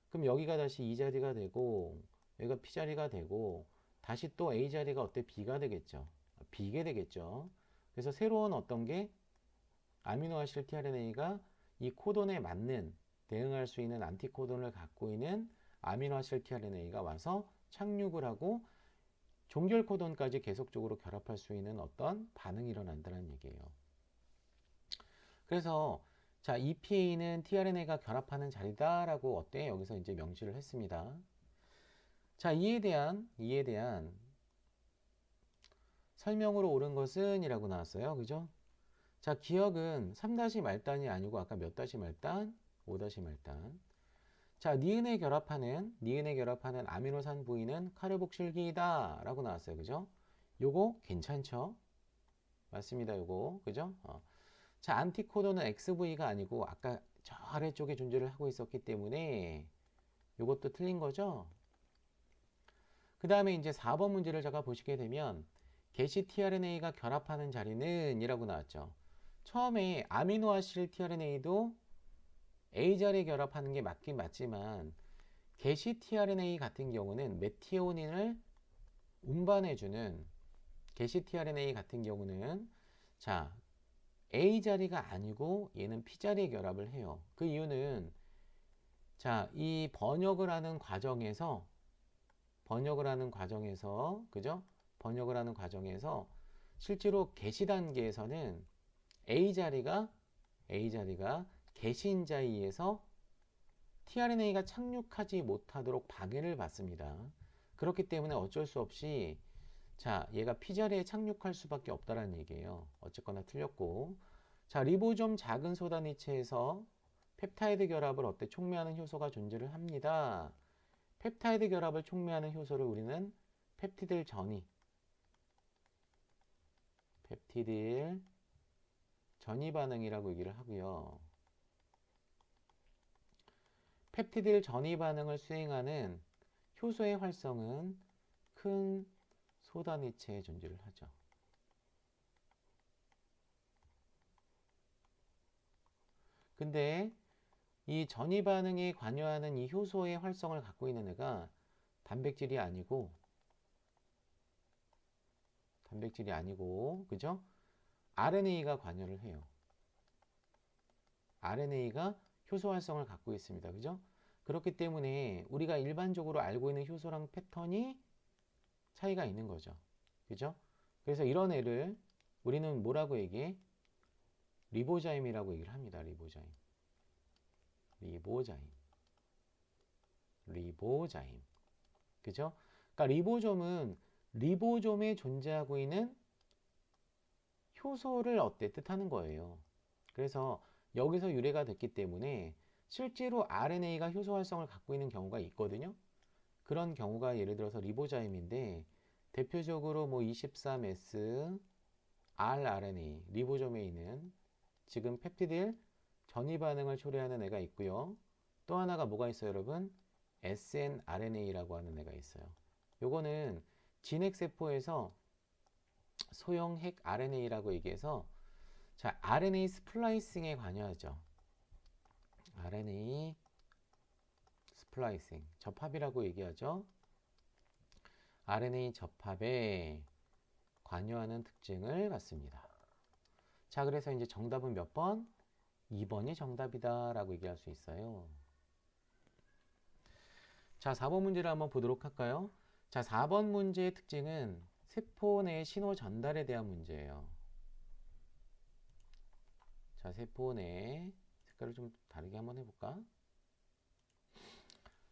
그럼 여기가 다시 E 자리가 되고 여기가 P 자리가 되고 다시 또 A 자리가 어때? B가 되겠죠. B게 되겠죠. 그래서 새로운 어떤 게 아미노아실 tRNA가 이 코돈에 맞는 대응할 수 있는 안티코돈을 갖고 있는 아미노아실 tRNA가 와서 착륙을 하고 종결 코돈까지 계속적으로 결합할 수 있는 어떤 반응이 일어난다는 얘기예요. 그래서 자, EPA는 tRNA가 결합하는 자리다라고 어때? 여기서 이제 명시를 했습니다. 자, 이에 대한 설명으로 옳은 것은 이라고 나왔어요. 그죠? 자, 기억은 3- 말단이 아니고 아까 몇 다시 말단? 5- 말단. 자, 니은에 결합하는 아미노산 부위는 카르복실기이다 라고 나왔어요. 그죠? 요거 괜찮죠? 맞습니다. 요거. 그죠? 자, 안티코돈은 XV가 아니고 아까 저 아래쪽에 존재를 하고 있었기 때문에 요것도 틀린 거죠? 그 다음에 이제 4번 문제를 제가 보시게 되면 게시 tRNA가 결합하는 자리는 이라고 나왔죠. 처음에 아미노아실 tRNA도 A 자리에 결합하는 게 맞긴 맞지만 게시 tRNA 같은 경우는 메티오닌을 운반해주는 게시 tRNA 같은 경우는 자 A 자리가 아니고 얘는 P 자리에 결합을 해요. 그 이유는 자 이 번역을 하는 과정에서 그죠? 번역을 하는 과정에서 실제로 게시 단계에서는 A 자리가 게시인자에 의해서 tRNA가 착륙하지 못하도록 방해를 받습니다. 그렇기 때문에 어쩔 수 없이 자, 얘가 P자리에 착륙할 수밖에 없다는 얘기예요. 어쨌거나 틀렸고. 자, 리보좀 작은 소단위체에서 펩타이드 결합을 어때 촉매하는 효소가 존재를 합니다. 펩타이드 결합을 촉매하는 효소를 우리는 펩티딜 전이 반응이라고 얘기를 하고요. 펩티딜 전이 반응을 수행하는 효소의 활성은 큰 소단위체에 존재를 하죠. 근데 이 전이 반응에 관여하는 이 효소의 활성을 갖고 있는 애가 단백질이 아니고 그죠? RNA가 관여를 해요. RNA가 효소 활성을 갖고 있습니다. 그죠? 그렇기 때문에 우리가 일반적으로 알고 있는 효소랑 패턴이 차이가 있는 거죠. 그죠? 그래서 이런 애를 우리는 뭐라고 얘기해? 리보자임이라고 얘기를 합니다. 리보자임. 그죠? 그러니까 리보좀은 리보좀에 존재하고 있는 효소를 어때 뜻하는 거예요. 그래서 여기서 유래가 됐기 때문에 실제로 RNA가 효소 활성을 갖고 있는 경우가 있거든요. 그런 경우가 예를 들어서 리보자임인데 대표적으로 뭐 23S rRNA 리보좀에 있는 지금 펩티딜 전이 반응을 초래하는 애가 있고요. 또 하나가 뭐가 있어요, 여러분? snRNA라고 하는 애가 있어요. 요거는 진핵세포에서 소형 핵 RNA라고 얘기해서 자, RNA 스플라이싱에 관여하죠. RNA 스플라이싱, 접합이라고 얘기하죠. RNA 접합에 관여하는 특징을 갖습니다. 자, 그래서 이제 정답은 몇 번? 2번이 정답이다 라고 얘기할 수 있어요. 자, 4번 문제를 한번 보도록 할까요? 자, 4번 문제의 특징은 세포 내 신호 전달에 대한 문제예요. 자, 세포 내 색깔을 좀 다르게 한번 해볼까?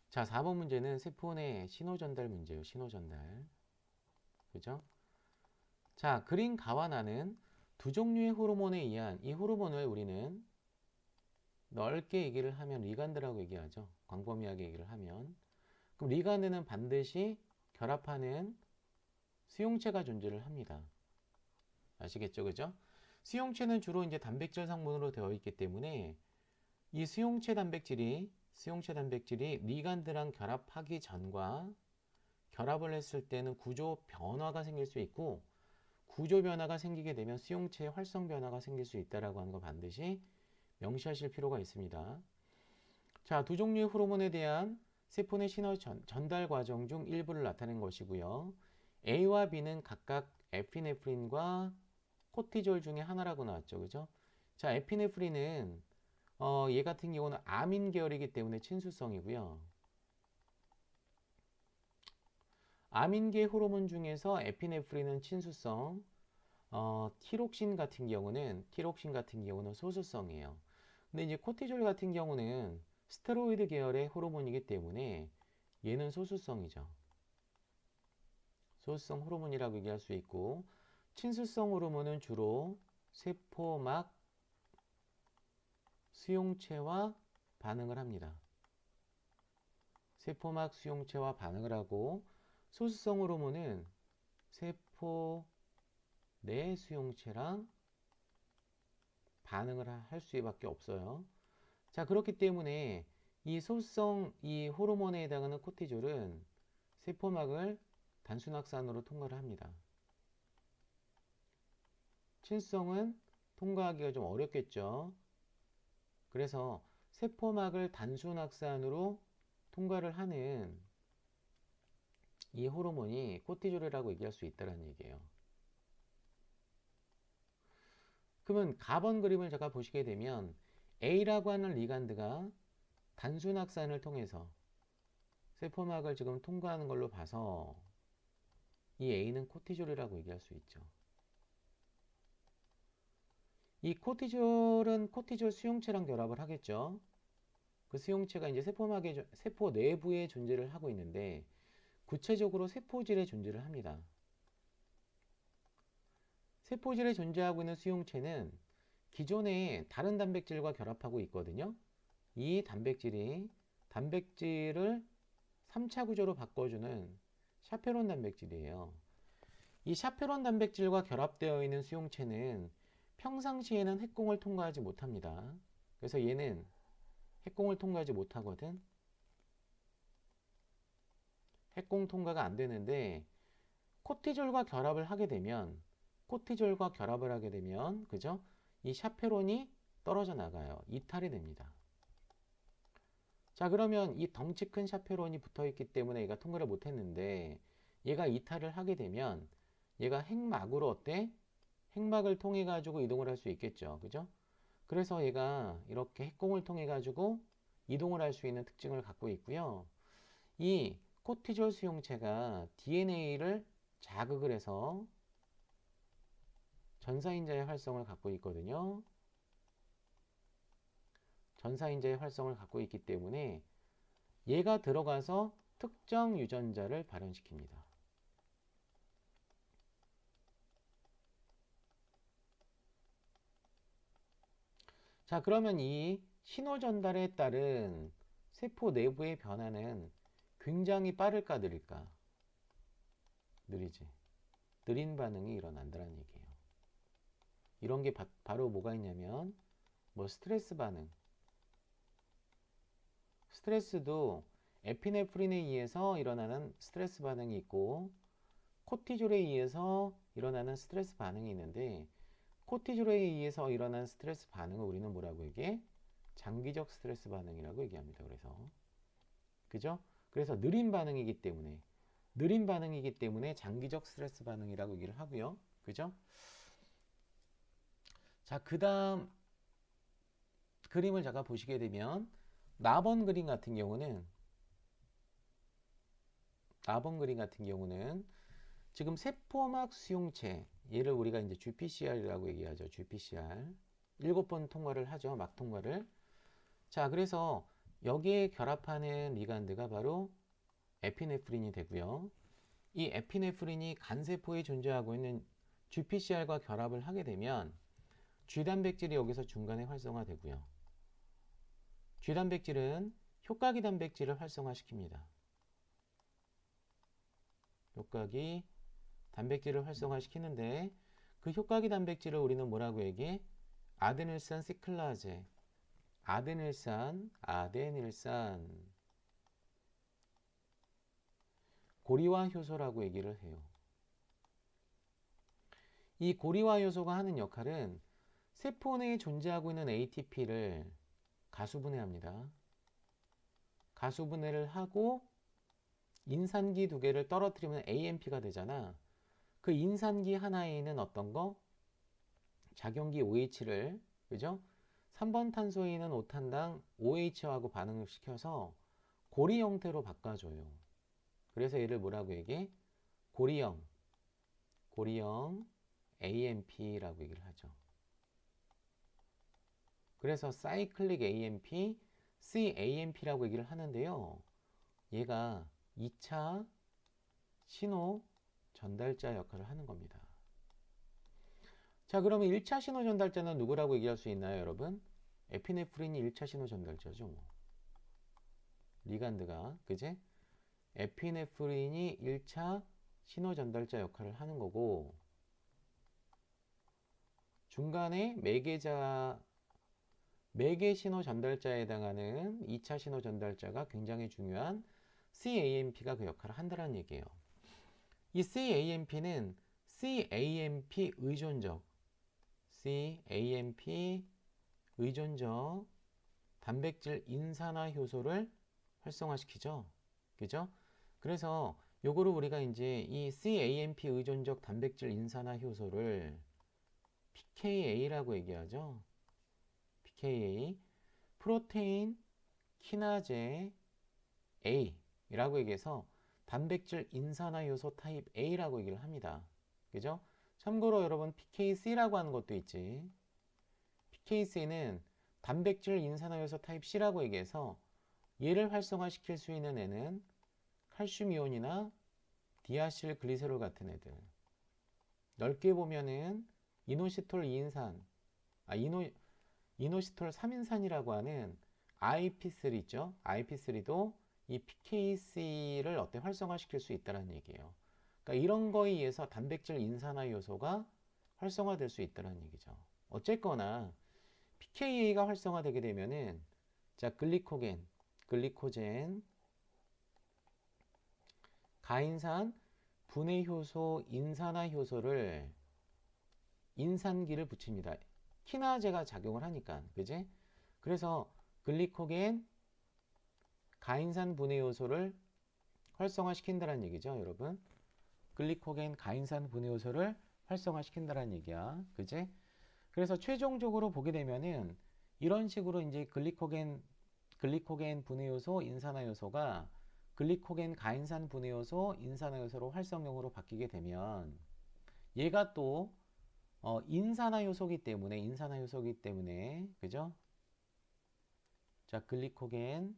자, 4번 문제는 세포 내 신호 전달 문제예요. 신호 전달. 그죠? 자, 그린 가와나는 두 종류의 호르몬에 의한 이 호르몬을 우리는 넓게 얘기를 하면 리간드라고 얘기하죠. 광범위하게 얘기를 하면. 그럼 리간드는 반드시 결합하는 수용체가 존재를 합니다. 아시겠죠? 그죠? 수용체는 주로 이제 단백질 성분으로 되어 있기 때문에 이 수용체 단백질이 수용체 단백질이 리간드랑 결합하기 전과 결합을 했을 때는 구조 변화가 생길 수 있고, 구조 변화가 생기게 되면 수용체의 활성 변화가 생길 수 있다라고 하는 거 반드시 명시하실 필요가 있습니다. 자, 두 종류의 호르몬에 대한 세포 내 신호 전달 과정 중 일부를 나타낸 것이고요. A와 B는 각각 에피네프린과 코티졸 중에 하나라고 나왔죠. 그죠? 자, 에피네프린은 얘 같은 경우는 아민 계열이기 때문에 친수성이고요. 아민계 호르몬 중에서 에피네프린은 친수성, 티록신 같은 경우는 소수성이에요. 근데 이제 코티졸 같은 경우는 스테로이드 계열의 호르몬이기 때문에 얘는 소수성이죠. 소수성 호르몬이라고 얘기할 수 있고, 친수성 호르몬은 주로 세포막 수용체와 반응을 합니다. 세포막 수용체와 반응을 하고, 소수성 호르몬은 세포 내 수용체랑 반응을 할 수밖에 없어요. 자, 그렇기 때문에 이 소수성 이 호르몬에 해당하는 코티졸은 세포막을 단순 확산으로 통과를 합니다. 친수성은 통과하기가 좀 어렵겠죠. 그래서 세포막을 단순 확산으로 통과를 하는 이 호르몬이 코티졸이라고 얘기할 수 있다는 얘기예요. 그러면 가번 그림을 제가 보시게 되면 A라고 하는 리간드가 단순 확산을 통해서 세포막을 지금 통과하는 걸로 봐서 이 A는 코티졸이라고 얘기할 수 있죠. 이 코티졸은 코티졸 수용체랑 결합을 하겠죠. 그 수용체가 이제 세포 내부에 존재를 하고 있는데, 구체적으로 세포질에 존재를 합니다. 세포질에 존재하고 있는 수용체는 기존의 다른 단백질과 결합하고 있거든요. 이 단백질을 3차 구조로 바꿔주는 샤페론 단백질이에요. 이 샤페론 단백질과 결합되어 있는 수용체는 평상시에는 핵공을 통과하지 못합니다. 그래서 얘는 핵공을 통과하지 못하거든. 핵공 통과가 안 되는데, 코티졸과 결합을 하게 되면 그죠? 이 샤페론이 떨어져 나가요. 이탈이 됩니다. 자, 그러면 이 덩치 큰 샤페론이 붙어 있기 때문에 얘가 통과를 못 했는데, 얘가 이탈을 하게 되면 얘가 핵막으로 핵막을 통해 가지고 이동을 할 수 있겠죠. 그죠? 그래서 얘가 이렇게 핵공을 통해 가지고 이동을 할 수 있는 특징을 갖고 있고요. 이 코티졸 수용체가 DNA를 자극을 해서 전사인자의 활성을 갖고 있거든요. 전사인자의 활성을 갖고 있기 때문에 얘가 들어가서 특정 유전자를 발현시킵니다. 자, 그러면 이 신호 전달에 따른 세포 내부의 변화는 굉장히 빠를까 느릴까? 느리지. 느린 반응이 일어난다는 얘기예요. 이런 게 바로 뭐가 있냐면 뭐 스트레스 반응. 스트레스도 에피네프린에 의해서 일어나는 스트레스 반응이 있고, 코티졸에 의해서 일어나는 스트레스 반응이 있는데, 코티졸에 의해서 일어나는 스트레스 반응을 우리는 뭐라고 얘기해? 장기적 스트레스 반응이라고 얘기합니다. 그죠? 그래서 느린 반응이기 때문에 장기적 스트레스 반응이라고 얘기를 하고요. 그죠? 자, 그 다음 그림을 제가 보시게 되면 4번 그림 같은 경우는 지금 세포막 수용체, 얘를 우리가 이제 GPCR이라고 얘기하죠. GPCR. 7번 통과를 하죠. 막 통과를. 자, 그래서 여기에 결합하는 리간드가 바로 에피네프린이 되고요. 이 에피네프린이 간세포에 존재하고 있는 GPCR과 결합을 하게 되면 G단백질이 여기서 중간에 활성화되고요. G단백질은 효과기 단백질을 활성화시킵니다. 효과기 단백질을 활성화시키는데, 그 효과기 단백질을 우리는 뭐라고 얘기해? 아데노신 시클라제, 아데닐산, 고리화 효소라고 얘기를 해요. 이 고리화 효소가 하는 역할은 세포 내에 존재하고 있는 ATP를 가수분해합니다. 가수분해를 하고 인산기 두 개를 떨어뜨리면 AMP가 되잖아. 그 인산기 하나에 있는 어떤 거? 작용기 OH를, 그죠? 3번 탄소에 있는 5탄당 OH하고 반응을 시켜서 고리 형태로 바꿔줘요. 그래서 얘를 뭐라고 얘기해? 고리형 AMP라고 얘기를 하죠. 그래서 사이클릭 AMP, CAMP라고 얘기를 하는데요. 얘가 2차 신호 전달자 역할을 하는 겁니다. 자, 그러면 1차 신호 전달자는 누구라고 얘기할 수 있나요, 여러분? 에피네프린이 1차 신호 전달자죠, 뭐. 리간드가, 그제? 에피네프린이 1차 신호 전달자 역할을 하는 거고, 중간에 매개 신호 전달자에 해당하는 2차 신호 전달자가 굉장히 중요한 CAMP가 그 역할을 한다는 얘기예요. 이 CAMP는 CAMP 의존적 단백질 인산화 효소를 활성화시키죠. 그죠? 그래서 요거를 우리가 이제 이 CAMP 의존적 단백질 인산화 효소를 PKA라고 얘기하죠. PKA, 프로테인 키나제 A라고 얘기해서 단백질 인산화 요소 타입 A라고 얘기를 합니다. 그죠? 참고로 여러분 PKC라고 하는 것도 있지. PKC는 단백질 인산화 요소 타입 C라고 얘기해서 얘를 활성화시킬 수 있는 애는 칼슘 이온이나 디아실 글리세롤 같은 애들. 넓게 보면은 이노시톨 2인산, 이노시톨 3인산이라고 하는 IP3 있죠? IP3도 이 PKC를 어때 활성화시킬 수 있다는 얘기예요. 그러니까 이런 거에 의해서 단백질 인산화 요소가 활성화될 수 있다는 얘기죠. 어쨌거나 PKA가 활성화되게 되면은 자, 글리코젠, 가인산, 분해 효소, 인산화 효소를 인산기를 붙입니다. 키나제가 작용을 하니까, 그지? 그래서 글리코겐, 가인산 분해 요소를 활성화시킨다는 얘기죠, 여러분. 글리코겐, 가인산 분해 요소를 활성화시킨다는 얘기야, 그지? 그래서 최종적으로 보게 되면은 이런 식으로 이제 글리코겐 분해 요소, 인산화 요소가 글리코겐, 가인산 분해 요소, 인산화 요소로 활성형으로 바뀌게 되면 얘가 또 인산화 요소기 때문에, 그죠? 자, 글리코겐,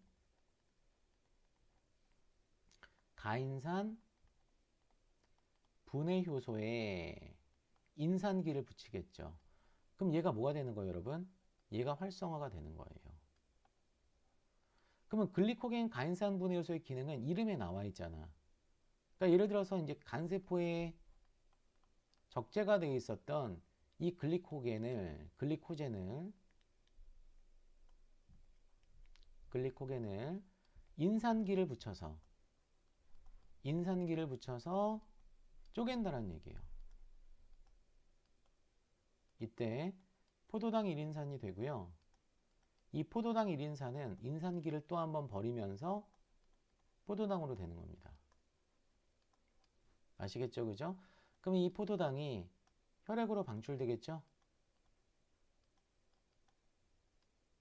가인산 분해 효소에 인산기를 붙이겠죠. 그럼 얘가 뭐가 되는 거예요, 여러분? 얘가 활성화가 되는 거예요. 그러면 글리코겐 가인산 분해 요소의 기능은 이름에 나와 있잖아. 그러니까 예를 들어서 이제 간세포에 적재가 되어 있었던 이 글리코겐을 인산기를 붙여서 쪼갠다는 얘기예요. 이때 포도당 1인산이 되고요. 이 포도당 1인산은 인산기를 또 한번 버리면서 포도당으로 되는 겁니다. 아시겠죠? 그죠? 그럼 이 포도당이 혈액으로 방출되겠죠?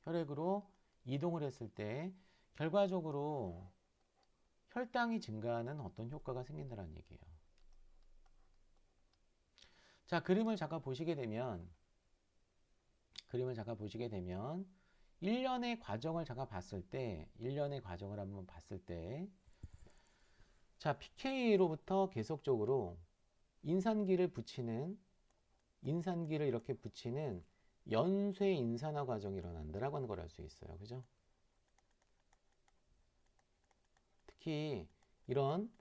혈액으로 이동을 했을 때 결과적으로 혈당이 증가하는 어떤 효과가 생긴다는 얘기예요. 자, 그림을 잠깐 보시게 되면 1년의 과정을 잠깐 봤을 때, 1년의 과정을 한번 봤을 때, 자, PK로부터 계속적으로 인산기를 이렇게 붙이는 연쇄 인산화 과정이 일어난다라고 하는 걸 알 수 있어요. 그죠? 특히 이런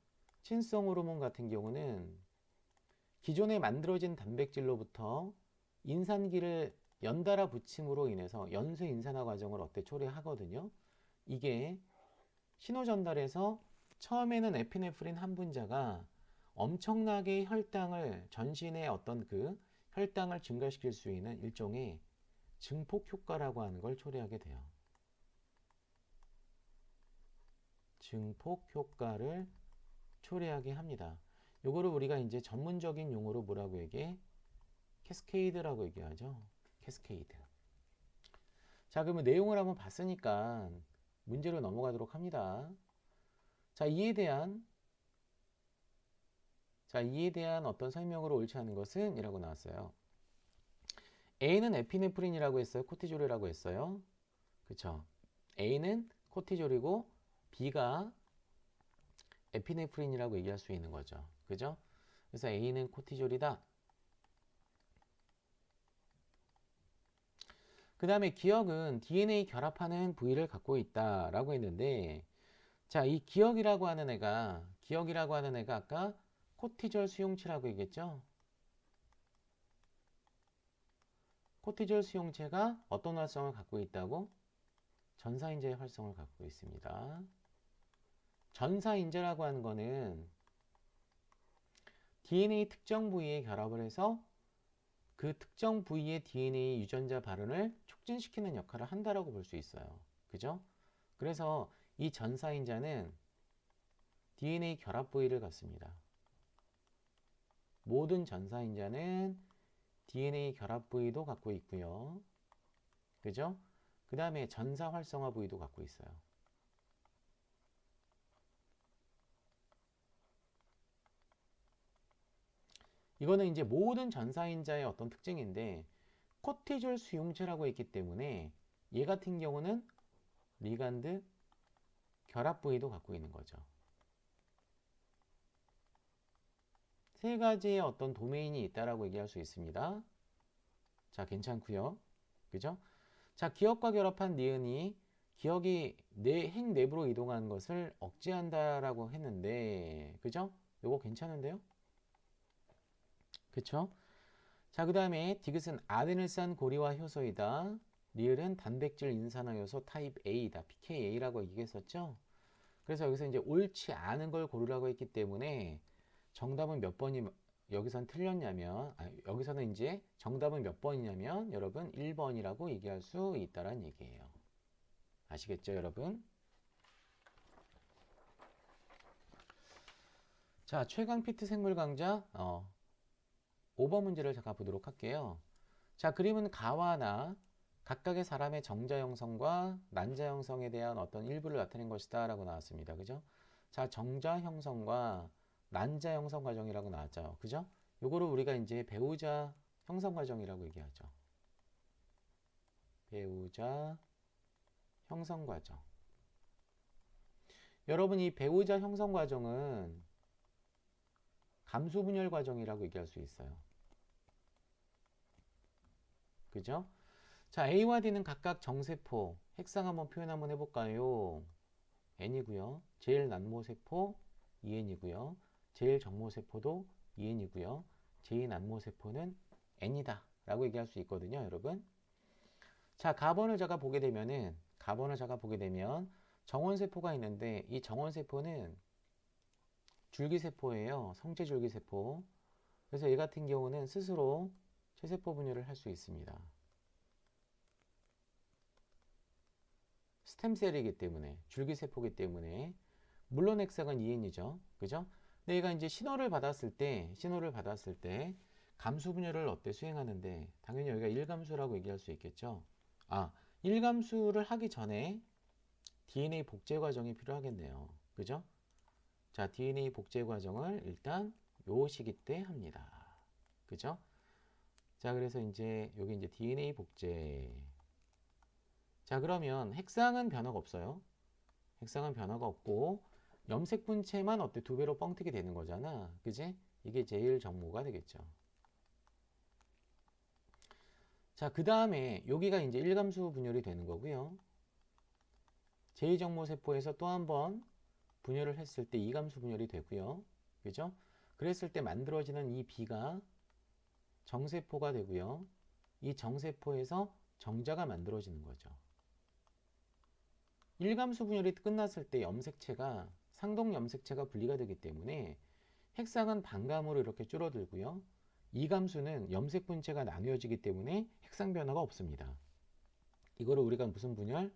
친성 호르몬 같은 경우는 기존에 만들어진 단백질로부터 인산기를 연달아 붙임으로 인해서 연쇄 인산화 과정을 초래하거든요. 이게 신호 전달에서 처음에는 에피네프린 한 분자가 엄청나게 혈당을 전신의 어떤 그 혈당을 증가시킬 수 있는 일종의 증폭 효과라고 하는 걸 초래하게 돼요. 증폭 효과를 초래하게 합니다. 요거를 우리가 이제 전문적인 용어로 뭐라고 얘기해? 캐스케이드라고 얘기하죠. 캐스케이드. 자, 그러면 내용을 한번 봤으니까 문제로 넘어가도록 합니다. 자, 이에 대한 어떤 설명으로 옳지 않은 것은 이라고 나왔어요. A는 에피네프린이라고 했어요. 코티졸이라고 했어요. 그쵸? A는 코티졸이고 B가 에피네프린이라고 얘기할 수 있는 거죠. 그죠? 그래서 A는 코티졸이다. 그 다음에 기억은 DNA 결합하는 부위를 갖고 있다라고 했는데, 자, 이 기억이라고 하는 애가 아까 코티졸 수용체라고 얘기했죠? 코티졸 수용체가 어떤 활성을 갖고 있다고? 전사인자의 활성을 갖고 있습니다. 전사인자라고 하는 거는 DNA 특정 부위에 결합을 해서 그 특정 부위의 DNA 유전자 발현을 촉진시키는 역할을 한다라고 볼 수 있어요. 그죠? 그래서 이 전사인자는 DNA 결합 부위를 갖습니다. 모든 전사인자는 DNA 결합 부위도 갖고 있고요. 그죠? 그 다음에 전사 활성화 부위도 갖고 있어요. 이거는 이제 모든 전사인자의 어떤 특징인데, 코티졸 수용체라고 했기 때문에 얘 같은 경우는 리간드 결합 부위도 갖고 있는 거죠. 세 가지의 어떤 도메인이 있다라고 얘기할 수 있습니다. 자, 괜찮고요. 그죠? 자, 기억과 결합한 니은이 기억이 핵 내부로 이동하는 것을 억제한다라고 했는데, 그죠? 요거 괜찮은데요? 그쵸? 자, 그 다음에 디귿은 아데노신 고리화 효소이다. 리을은 단백질 인산화 요소 타입 A다. pKa라고 얘기했었죠? 그래서 여기서 이제 옳지 않은 걸 고르라고 했기 때문에 정답은 몇 번이 여기선 틀렸냐면, 여기서는 이제 정답은 몇 번이냐면 여러분 1번이라고 얘기할 수 있다는 얘기예요. 아시겠죠, 여러분? 자, 최강 피트 생물 강좌 5번 문제를 잠깐 보도록 할게요. 자, 그림은 가와 나 각각의 사람의 정자 형성과 난자 형성에 대한 어떤 일부를 나타낸 것이다 라고 나왔습니다. 그죠? 자, 정자 형성과 난자 형성 과정이라고 나왔죠. 그죠? 요거를 우리가 이제 배우자 형성 과정이라고 얘기하죠. 배우자 형성 과정. 여러분, 이 배우자 형성 과정은 감수 분열 과정이라고 얘기할 수 있어요. 그죠? 자, A와 D는 각각 정세포, 핵상 한번 표현 한번 해볼까요? N이고요. 제일 난모세포 2N이고요. 제일 정모세포도 2N이고요. 제일 난모세포는 N이다 라고 얘기할 수 있거든요, 여러분. 자, 가번을 제가 보게 되면 정원세포가 있는데 이 정원세포는 줄기세포예요. 성체줄기세포. 그래서 얘 같은 경우는 스스로 체세포 분열을 할 수 있습니다. 스템셀이기 때문에, 줄기세포이기 때문에, 물론 핵상은 2N이죠. 그죠? 근데 얘가 이제 신호를 받았을 때, 감수 분열을 수행하는데, 당연히 여기가 1감수라고 얘기할 수 있겠죠. 1감수를 하기 전에 DNA 복제 과정이 필요하겠네요. 그죠? 자, DNA 복제 과정을 일단 요 시기 때 합니다. 그죠? 자, 그래서 이제 여기 이제 DNA 복제. 자, 그러면 핵상은 변화가 없어요. 핵상은 변화가 없고 염색 분체만 두 배로 뻥튀기 되는 거잖아. 그지? 이게 제일 정모가 되겠죠. 자, 그 다음에 여기가 이제 1감수 분열이 되는 거고요. 제2정모 세포에서 또 한 번 분열을 했을 때 2감수 분열이 되고요. 그죠? 그랬을 때 만들어지는 이 B가 정세포가 되고요. 이 정세포에서 정자가 만들어지는 거죠. 일감수 분열이 끝났을 때 염색체가 상동 염색체가 분리가 되기 때문에 핵상은 반감으로 이렇게 줄어들고요. 이감수는 염색 분체가 나뉘어지기 때문에 핵상 변화가 없습니다. 이거를 우리가 무슨 분열?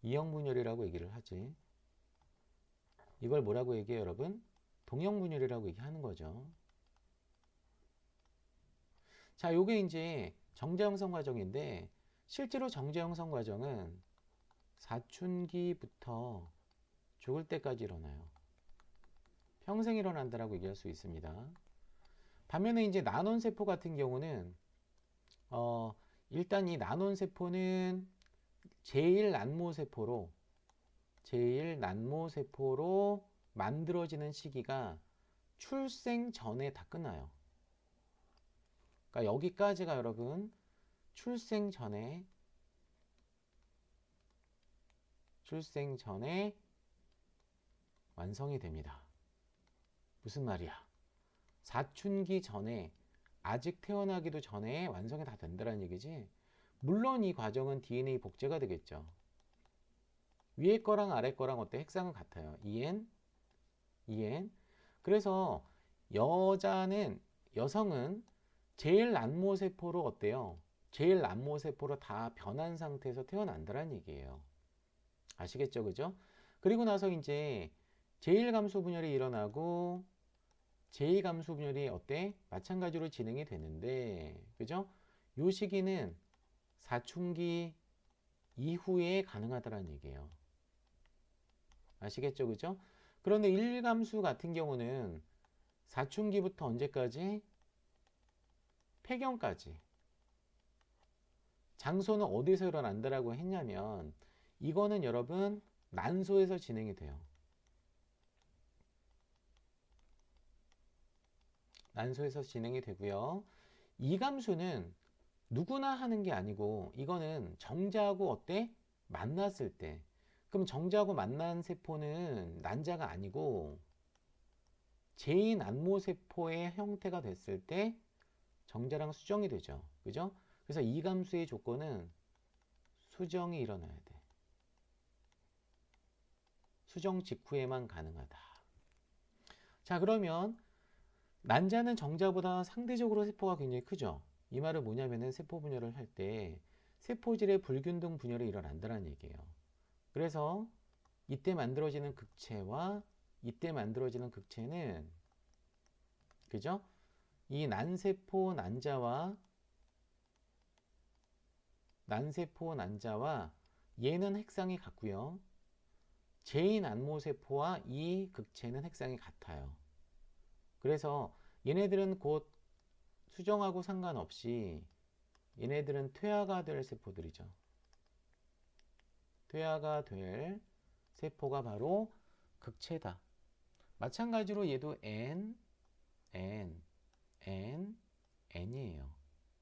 이형 분열이라고 얘기를 하지. 이걸 뭐라고 얘기해요, 여러분? 동형 분열이라고 얘기하는 거죠. 자, 요게 이제 정자 형성 과정인데 실제로 정자 형성 과정은 사춘기부터 죽을 때까지 일어나요. 평생 일어난다라고 얘기할 수 있습니다. 반면에 이제 난원세포 같은 경우는 일단 이 난원세포는 제1난모세포로 만들어지는 시기가 출생 전에 다 끝나요. 그러니까 여기까지가 여러분 출생 전에 완성이 됩니다. 무슨 말이야? 사춘기 전에 아직 태어나기도 전에 완성이 다 된다는 얘기지. 물론 이 과정은 DNA 복제가 되겠죠. 위에 거랑 아래 거랑 어때? 핵상은 같아요. EN. 그래서 여성은 제일 난모세포로 어때요? 제일 난모세포로 다 변한 상태에서 태어난다는 얘기예요. 아시겠죠? 그죠? 그리고 나서 이제 제1감수 분열이 일어나고 제2감수 분열이 어때? 마찬가지로 진행이 되는데, 그죠? 요 시기는 사춘기 이후에 가능하다는 얘기예요. 아시겠죠? 그죠? 그런데 1감수 같은 경우는 사춘기부터 언제까지? 폐경까지. 장소는 어디서 일어난다라고 했냐면 이거는 여러분 난소에서 진행이 돼요. 난소에서 진행이 되고요. 이감수는 누구나 하는 게 아니고 이거는 정자하고 어때? 만났을 때. 그럼 정자하고 만난 세포는 난자가 아니고 제2난모세포의 형태가 됐을 때 정자랑 수정이 되죠. 그죠? 그래서 이감수의 조건은 수정이 일어나야 돼. 수정 직후에만 가능하다. 자, 그러면 난자는 정자보다 상대적으로 세포가 굉장히 크죠. 이 말은 뭐냐면은 세포 분열을 할 때 세포질의 불균등 분열이 일어난다는 얘기예요. 그래서 이때 만들어지는 극체와 이때 만들어지는 극체는 그죠? 이 난세포 난자와 얘는 핵상이 같고요. 제2난모세포와 이 극체는 핵상이 같아요. 그래서 얘네들은 곧 수정하고 상관없이 얘네들은 퇴화가 될 세포들이죠. 퇴화가 될 세포가 바로 극체다. 마찬가지로 얘도 N이에요.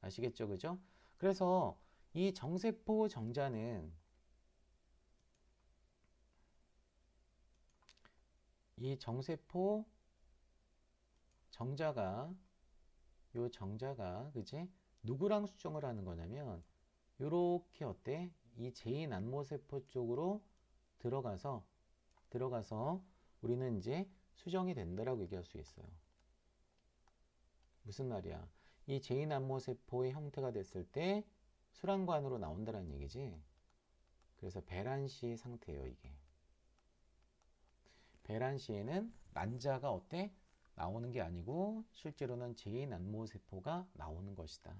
아시겠죠? 그죠? 그래서 이 정세포 정자는 이 정세포 정자가 그지? 누구랑 수정을 하는 거냐면 요렇게 어때? 이 제2난모세포 쪽으로 들어가서 우리는 이제 수정이 된다라고 얘기할 수 있어요. 무슨 말이야? 이 제2난모세포의 형태가 됐을 때 수란관으로 나온다는 얘기지. 그래서 배란시 상태예요, 이게. 배란시에는 난자가 어때? 나오는 게 아니고 실제로는 제2난모세포가 나오는 것이다.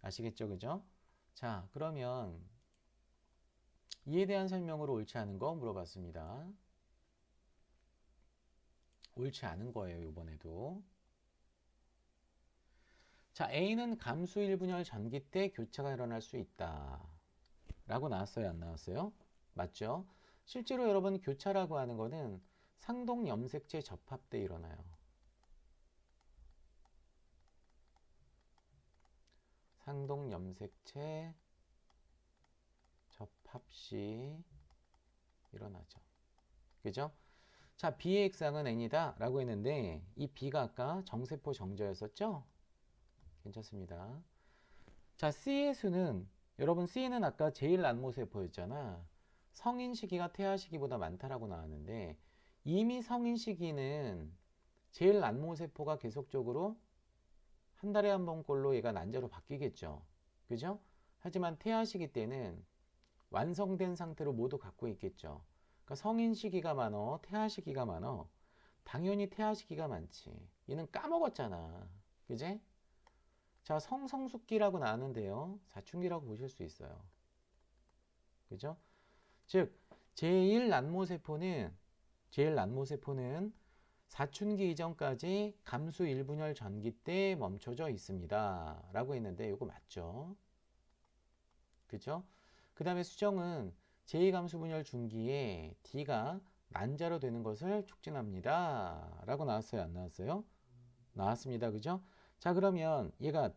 아시겠죠? 그죠? 자, 그러면 이에 대한 설명으로 옳지 않은 거 물어봤습니다. 옳지 않은 거예요, 이번에도. 자, A는 감수 1분열 전기 때 교차가 일어날 수 있다. 라고 나왔어요, 안 나왔어요? 맞죠? 실제로 여러분 교차라고 하는 거는 상동 염색체 접합 때 일어나요. 상동 염색체 접합 시 일어나죠. 그죠? 자, B의 핵상은 N이다 라고 했는데 이 B가 아까 정세포 정자였었죠? 괜찮습니다. 자, C의 수는, 여러분 C는 아까 제일 난모세포였잖아. 성인 시기가 태아 시기보다 많다라고 나왔는데, 이미 성인 시기는 제일 난모세포가 계속적으로 한 달에 한 번꼴로 얘가 난자로 바뀌겠죠. 그죠? 하지만 태아 시기 때는 완성된 상태로 모두 갖고 있겠죠. 그러니까 성인 시기가 많어, 태아 시기가 많어. 당연히 태아 시기가 많지. 얘는 까먹었잖아. 그지? 자, 성성숙기라고 나왔는데요. 사춘기라고 보실 수 있어요. 그죠? 즉, 제일 난모세포는 사춘기 이전까지 감수 1분열 전기 때 멈춰져 있습니다. 라고 했는데 이거 맞죠? 그죠? 그 다음에 수정은 제2감수분열 중기에 D가 난자로 되는 것을 촉진합니다. 라고 나왔어요? 안 나왔어요? 나왔습니다. 그죠? 자, 그러면 얘가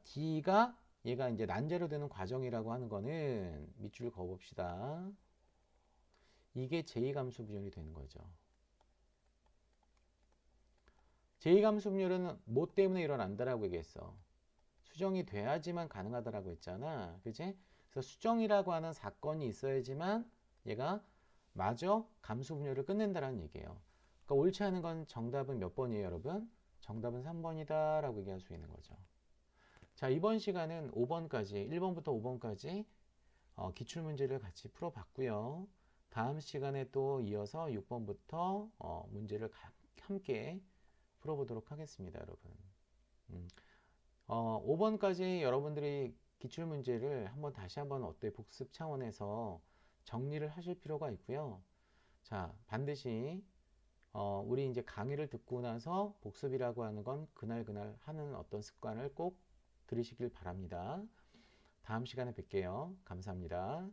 이제 난자로 되는 과정이라고 하는 거는 밑줄 그어봅시다. 이게 제2감수분열이 되는 거죠. 제2감수분열은 뭐 때문에 일어난다라고 얘기했어? 수정이 돼야지만 가능하다라고 했잖아. 그지? 그래서 수정이라고 하는 사건이 있어야지만 얘가 마저 감수분열을 끝낸다라는 얘기예요. 그러니까 옳지 않은 건 정답은 몇 번이에요, 여러분? 정답은 3번이다 라고 얘기할 수 있는 거죠. 자, 이번 시간은 5번까지, 1번부터 5번까지 기출문제를 같이 풀어봤고요. 다음 시간에 또 이어서 6번부터 문제를 함께 풀어보도록 하겠습니다, 여러분. 5번까지 여러분들이 기출문제를 다시 한번 복습 차원에서 정리를 하실 필요가 있고요. 자, 반드시 우리 이제 강의를 듣고 나서 복습이라고 하는 건 그날 하는 어떤 습관을 꼭 들이시길 바랍니다. 다음 시간에 뵐게요. 감사합니다.